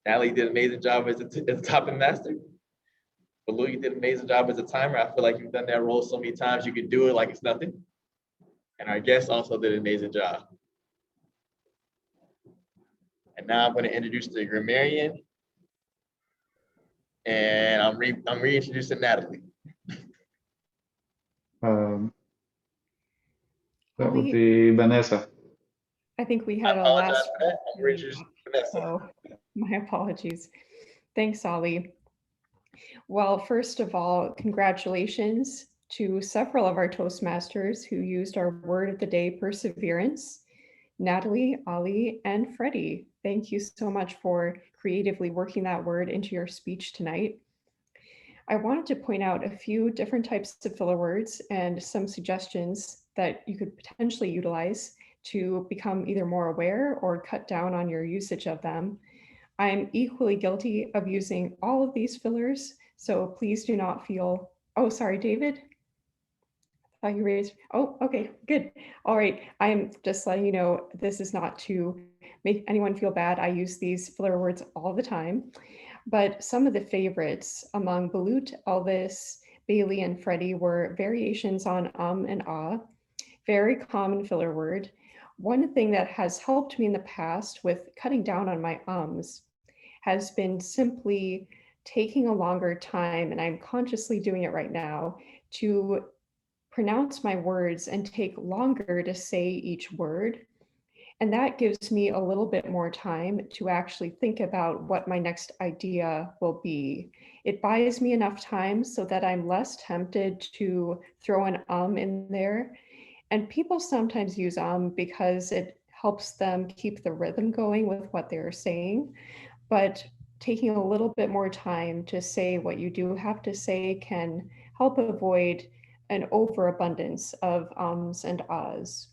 Natalie did an amazing job as a topic master. Baloo, you did an amazing job as a timer. I feel like you've done that role so many times, you could do it like it's nothing. And our guest also did an amazing job. And now I'm going to introduce the grammarian. And I'm reintroducing Natalie. That would be Vanessa. I think we I had a apologize last. for that. I'm reintroducing Vanessa. So my apologies. Thanks, Ollie. Well, first of all, congratulations to several of our Toastmasters who used our word of the day, perseverance. Natalie, Ollie, and Freddie, thank you so much for creatively working that word into your speech tonight. I wanted to point out a few different types of filler words and some suggestions that you could potentially utilize to become either more aware or cut down on your usage of them. I'm equally guilty of using all of these fillers, so please do not feel, oh, sorry, David. I thought you raised, oh, okay, good. All right, I'm just letting you know this is not to make anyone feel bad. I use these filler words all the time. But some of the favorites among Balut, Elvis, Bailey, and Freddie were variations on and ah, very common filler word. One thing that has helped me in the past with cutting down on my ums has been simply taking a longer time, and I'm consciously doing it right now, to pronounce my words and take longer to say each word. And that gives me a little bit more time to actually think about what my next idea will be. It buys me enough time so that I'm less tempted to throw an in there. And people sometimes use because it helps them keep the rhythm going with what they're saying. But taking a little bit more time to say what you do have to say can help avoid an overabundance of ums and ahs.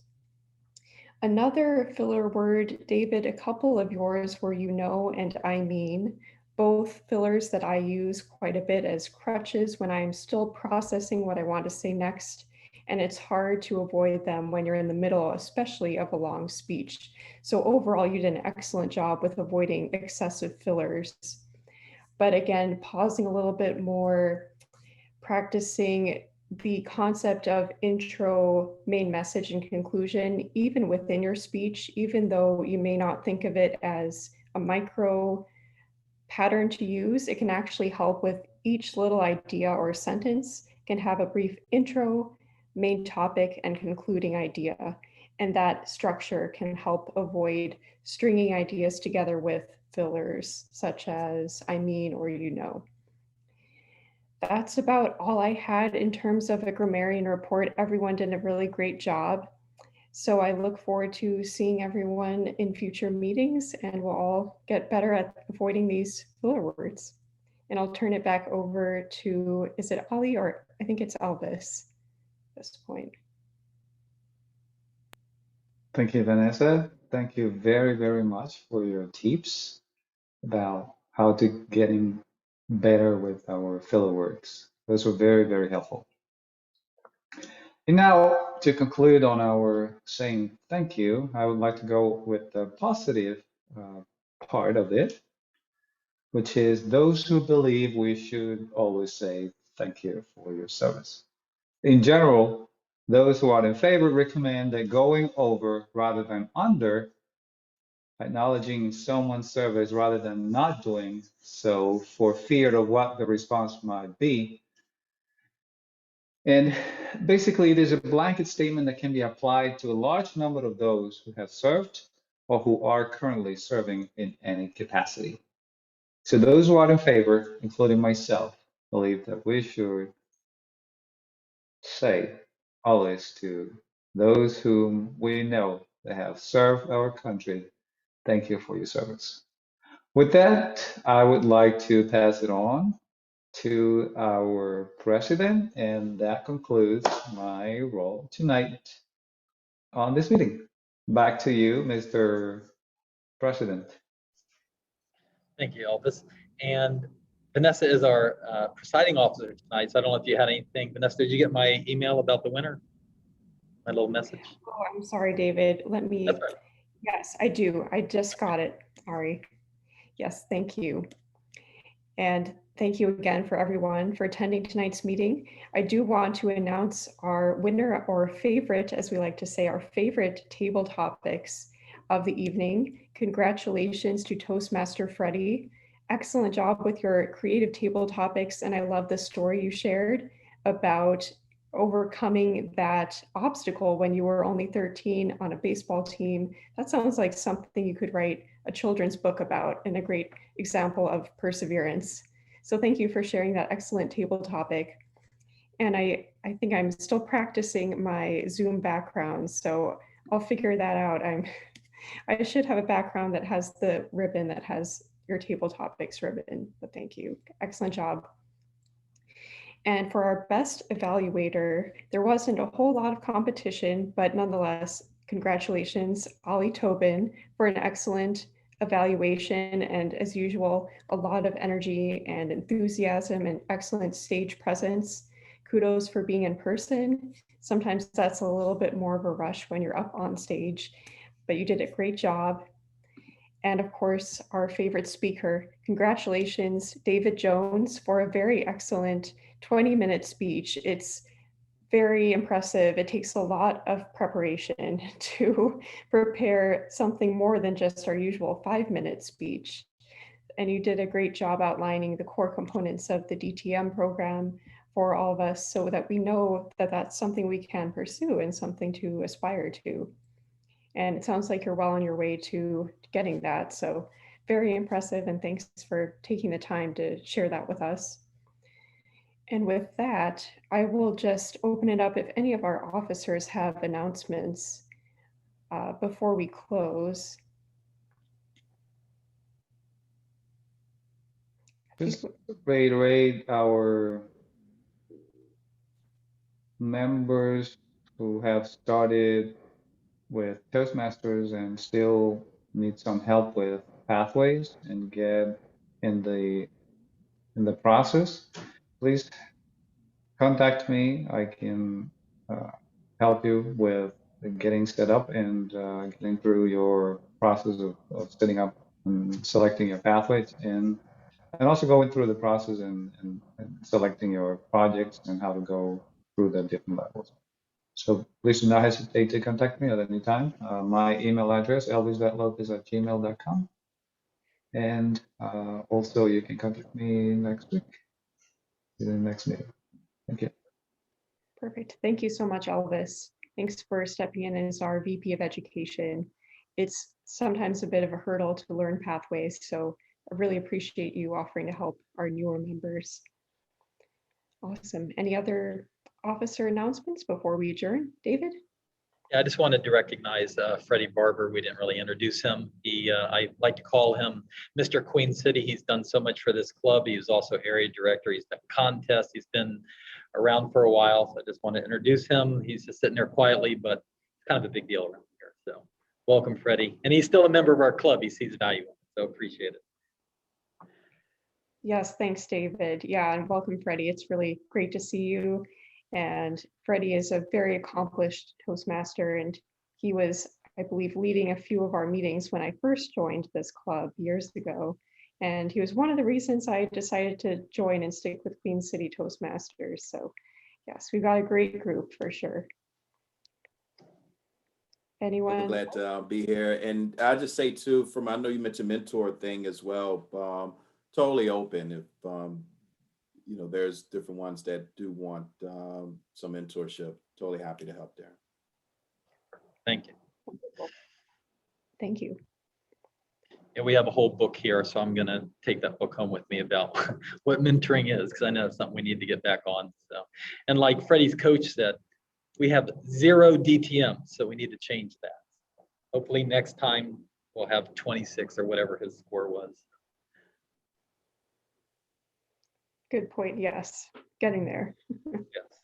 Another filler word, David, a couple of yours were you know and I mean, both fillers that I use quite a bit as crutches when I'm still processing what I want to say next. And it's hard to avoid them when you're in the middle, especially of a long speech. So overall, you did an excellent job with avoiding excessive fillers. But again, pausing a little bit more, practicing the concept of intro, main message, and conclusion, even within your speech, even though you may not think of it as a micro pattern to use, it can actually help with each little idea or sentence can have a brief intro, main topic, and concluding idea. And that structure can help avoid stringing ideas together with fillers, such as I mean or you know. That's about all I had in terms of a grammarian report. Everyone did a really great job. So I look forward to seeing everyone in future meetings, and we'll all get better at avoiding these filler words. And I'll turn it back over to, is it Ali or I think it's Elvis at this point. Thank you, Vanessa. Thank you very, very much for your tips about how to getting better with our filler words. Those were very, very helpful. And now, to conclude on our saying thank you, I would like to go with the positive part of it, which is those who believe we should always say thank you for your service. In general, those who are in favor recommend that going over rather than under, acknowledging someone's service rather than not doing so for fear of what the response might be. And basically, it is a blanket statement that can be applied to a large number of those who have served or who are currently serving in any capacity. So those who are in favor, including myself, believe that we should say always to those whom we know that have served our country, thank you for your service. With that, I would like to pass it on to our president, and that concludes my role tonight on this meeting. Back to you, Mr. President. Thank you, Elvis. And Vanessa is our presiding officer tonight. So I don't know if you had anything. Vanessa, did you get my email about the winner? My little message? Oh, I'm sorry, David. Let me, That's right. yes, I do. I just got it. Sorry. Yes, thank you. And thank you again for everyone for attending tonight's meeting. I do want to announce our winner or favorite, as we like to say, our favorite table topics of the evening. Congratulations to Toastmaster Freddie. Excellent job with your creative table topics. And I love the story you shared about overcoming that obstacle when you were only 13 on a baseball team. That sounds like something you could write a children's book about, and a great example of perseverance. So thank you for sharing that excellent table topic. And I think I'm still practicing my Zoom background, so I'll figure that out. I should have a background that has the ribbon that has your table topics ribbon, but thank you. Excellent job. And for our best evaluator, there wasn't a whole lot of competition, but nonetheless, congratulations, Ali Tobin, for an excellent evaluation. And as usual, a lot of energy and enthusiasm and excellent stage presence. Kudos for being in person. Sometimes that's a little bit more of a rush when you're up on stage, but you did a great job. And of course, our favorite speaker. Congratulations, David Jones, for a very excellent 20-minute speech. It's very impressive. It takes a lot of preparation to prepare something more than just our usual 5-minute speech. And you did a great job outlining the core components of the DTM program for all of us so that we know that that's something we can pursue and something to aspire to. And it sounds like you're well on your way to getting that. So very impressive, and thanks for taking the time to share that with us. And with that, I will just open it up if any of our officers have announcements before we close. Just reiterate our members who have started with Toastmasters and still need some help with pathways and get in the process. Please contact me. I can help you with getting set up and getting through your process of setting up and selecting your pathways and also going through the process and selecting your projects and how to go through the different levels. So please do not hesitate to contact me at any time. My email address, elvis.lopez@gmail.com. And also you can contact me next week in the next meeting. Thank you. Perfect. Thank you so much, Elvis. Thanks for stepping in as our VP of Education. It's sometimes a bit of a hurdle to learn pathways, so I really appreciate you offering to help our newer members. Awesome. Any other officer announcements before we adjourn? David? Yeah, I just wanted to recognize Freddie Barber. We didn't really introduce him. I like to call him Mr. Queen City. He's done so much for this club. He was also area director. He's done contests. He's been around for a while. So I just want to introduce him. He's just sitting there quietly, but it's kind of a big deal around here. So welcome, Freddie. And he's still a member of our club. He sees value in it. So appreciate it. Yes, thanks, David. Yeah, and welcome, Freddie. It's really great to see you. And Freddie is a very accomplished Toastmaster, and he was, I believe, leading a few of our meetings when I first joined this club years ago. And he was one of the reasons I decided to join and stick with Queen City Toastmasters. So yes, we've got a great group for sure. Anyone? I'm glad to be here. And I'll just say too, I know you mentioned mentor thing as well. Totally open if there's different ones that do want some mentorship. Totally happy to help there. Thank you. Thank you. And we have a whole book here, so I'm going to take that book home with me about what mentoring is, because I know it's something we need to get back on. So, and like Freddie's coach said, we have 0 DTM, so we need to change that. Hopefully next time we'll have 26 or whatever his score was. Good point. Yes, getting there. Yes.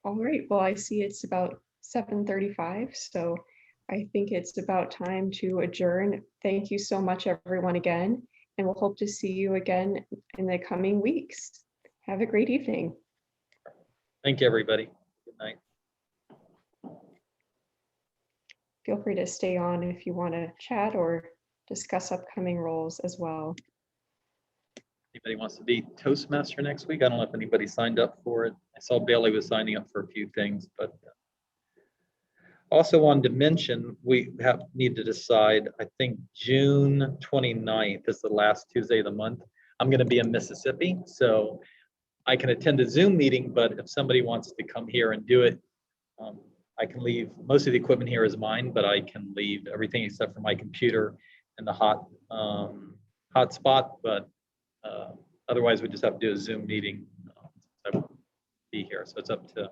All right. Well, I see it's about 7:35, so I think it's about time to adjourn. Thank you so much, everyone, again, and we'll hope to see you again in the coming weeks. Have a great evening. Thank you, everybody. Good night. Feel free to stay on if you want to chat or discuss upcoming roles as well. Anybody wants to be Toastmaster next week? I don't know if anybody signed up for it. I saw Bailey was signing up for a few things, but also wanted to mention we need to decide, I think June 29th is the last Tuesday of the month. I'm going to be in Mississippi, so I can attend a Zoom meeting, but if somebody wants to come here and do it, I can leave. Most of the equipment here is mine, but I can leave everything except for my computer and the hotspot. But otherwise, we just have to do a Zoom meeting. I won't be here, so it's up to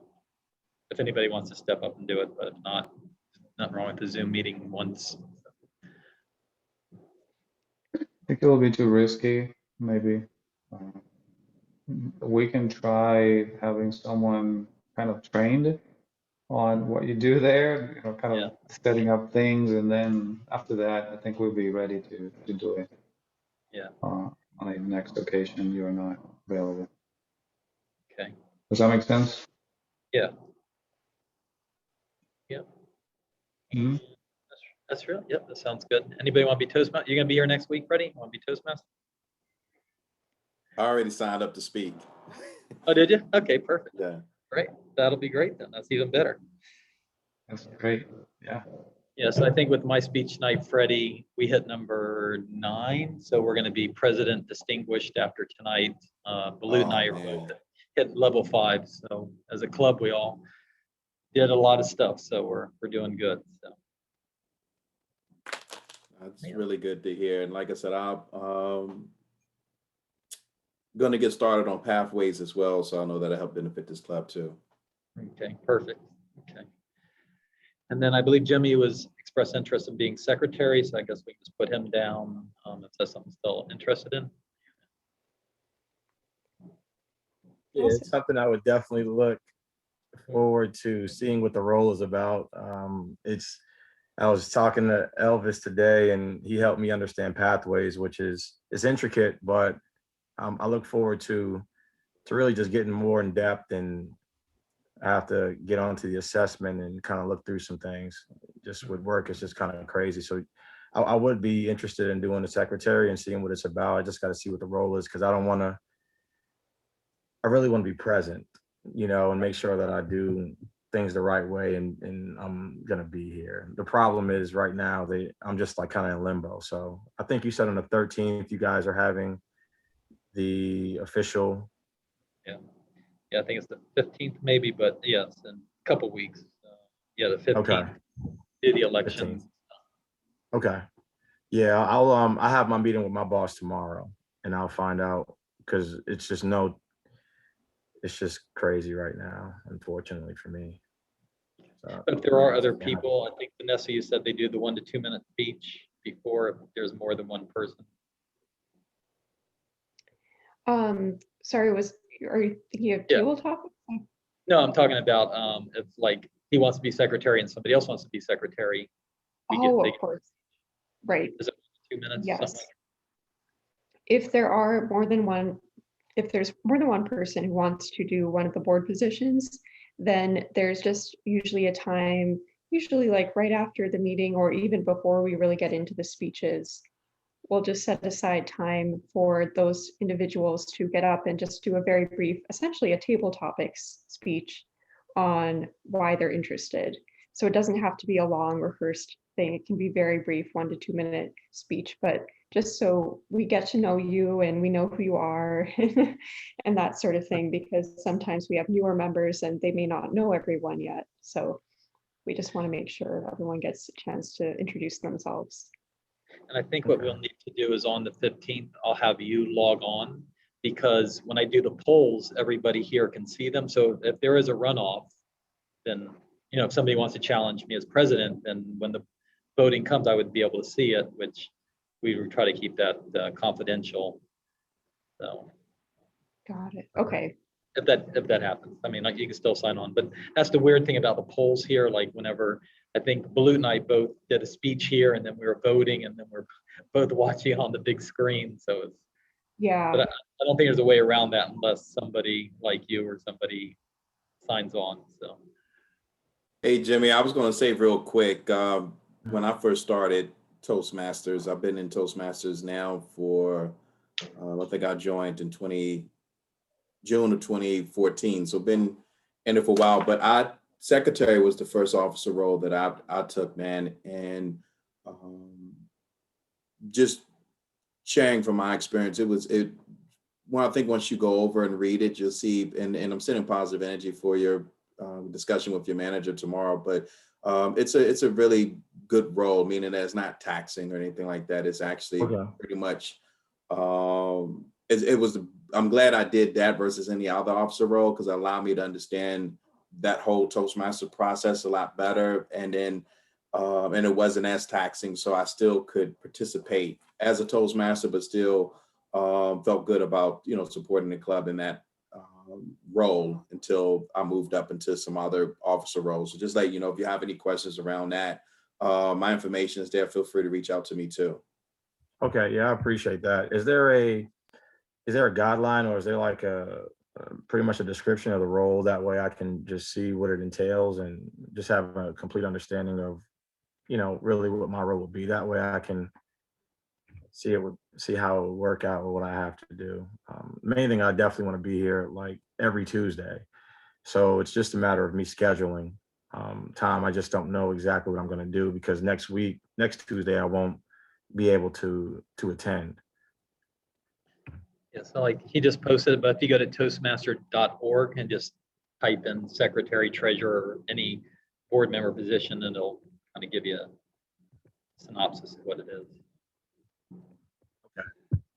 if anybody wants to step up and do it. But if not, nothing wrong with the Zoom meeting once. I think it will be too risky, maybe. We can try having someone kind of trained on what you do there, kind of setting up things, and then after that, I think we'll be ready to do it. Yeah. On a next occasion, you're not available. Okay. Does that make sense? Yeah. Yeah. Mm-hmm. That's real. Yep, that sounds good. Anybody want to be Toastmaster? You're gonna be here next week, Freddie? Want to be Toastmaster? I already signed up to speak. Oh, did you? Okay, perfect. Yeah. Great. That'll be great then. That's even better. That's great. Yeah. Yeah, so I think with my speech tonight, Freddie, we hit number 9. So we're going to be president distinguished after tonight. Balut and I are man. both hit level 5. So as a club, we all did a lot of stuff. So we're doing good. So That's Yeah. really good to hear. And like I said, I'm going to get started on pathways as well. So I know that'll help benefit this club too. okay, perfect. Okay. And then I believe Jimmy was expressed interest in being secretary. So I guess we can just put him down if that's something still interested in. Yeah, it's something I would definitely look forward to seeing what the role is about. I was talking to Elvis today, and he helped me understand pathways, which is intricate, but I look forward to really just getting more in depth, and I have to get onto the assessment and kind of look through some things. Just with work, it's just kind of crazy. So I would be interested in doing the secretary and seeing what it's about. I just got to see what the role is, because I really want to be present, and make sure that I do things the right way, and I'm gonna be here. The problem is right now I'm just like kind of in limbo. So I think you said on the 13th you guys are having the official. Yeah, I think it's the 15th maybe, but yes, in a couple weeks. Yeah, the 15th. Okay. Do the election. 15th. Okay. Yeah, I have my meeting with my boss tomorrow, and I'll find out, because it's just crazy right now, unfortunately for me. So, But if there are other yeah. people, I think Vanessa, you said they do the 1 to 2 minute speech before if there's more than one person. Sorry, are you thinking of Yeah. table topics? No, I'm talking about if like he wants to be secretary and somebody else wants to be secretary. Oh, of course. Right. Is it 2 minutes? Yes. Something like If there's more than one person who wants to do one of the board positions, then there's just usually a time, usually like right after the meeting or even before we really get into the speeches, we'll just set aside time for those individuals to get up and just do a very brief, essentially a table topics speech on why they're interested. So it doesn't have to be a long rehearsed thing. It can be very brief, 1 to 2 minute speech, but just so we get to know you and we know who you are and that sort of thing, because sometimes we have newer members and they may not know everyone yet. So we just want to make sure everyone gets a chance to introduce themselves. And I think what we'll need to do is on the 15th, I'll have you log on, because when I do the polls, everybody here can see them. So if there is a runoff, then, if somebody wants to challenge me as president, then when the voting comes, I would be able to see it, which we would try to keep that confidential. So. Got it. Okay. If that happens, I mean, like you can still sign on, but that's the weird thing about the polls here. Like whenever I think Balut and I both did a speech here, and then we were voting, and then we're both watching on the big screen. So it's Yeah. But I don't think there's a way around that unless somebody like you or somebody signs on. So. Hey, Jimmy, I was going to say real quick, when I first started Toastmasters, I've been in Toastmasters now for, I think I joined in June of 2014. So been in it for a while, but secretary was the first officer role that I took, man. And just sharing from my experience, I think once you go over and read it, you'll see, and I'm sending positive energy for your discussion with your manager tomorrow, but it's a really good role, meaning that it's not taxing or anything like that. It's actually pretty much, I'm glad I did that versus any other officer role, because it allowed me to understand that whole Toastmaster process a lot better. And then, and it wasn't as taxing, so I still could participate as a Toastmaster, but still felt good about, supporting the club in that role until I moved up into some other officer roles. So just if you have any questions around that, my information is there. Feel free to reach out to me too. Okay, yeah, I appreciate that. Is there a guideline, or is there like a pretty much a description of the role? That way I can just see what it entails and just have a complete understanding of, really what my role would be. That way I can see how it would work out with what I have to do. Main thing, I definitely want to be here like every Tuesday. So it's just a matter of me scheduling time. I just don't know exactly what I'm going to do because next Tuesday, I won't be able to attend. Yeah, so like he just posted it, but if you go to toastmaster.org and just type in secretary, treasurer, or any board member position, and it'll kind of give you a synopsis of what it is.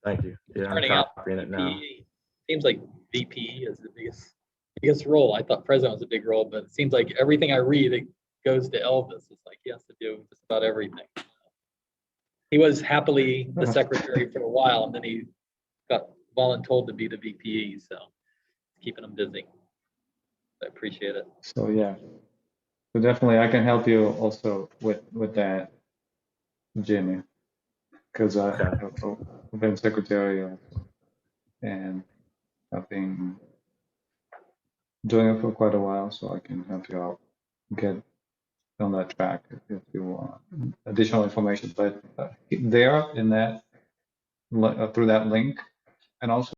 Thank you. Yeah, Turning I'm out copying it now. VP, seems like VP is the biggest role. I thought president was a big role, but it seems like everything I read, it goes to Elvis. It's like he has to do just about everything. He was happily the secretary for a while, and then he got voluntold to be the VP, so it's keeping him busy. I appreciate it. So yeah, so definitely I can help you also with that, Jimmy, because I've been secretary also, and I've been doing it for quite a while, so I can help you out get on that track if you want additional information. But there in that through that link, and also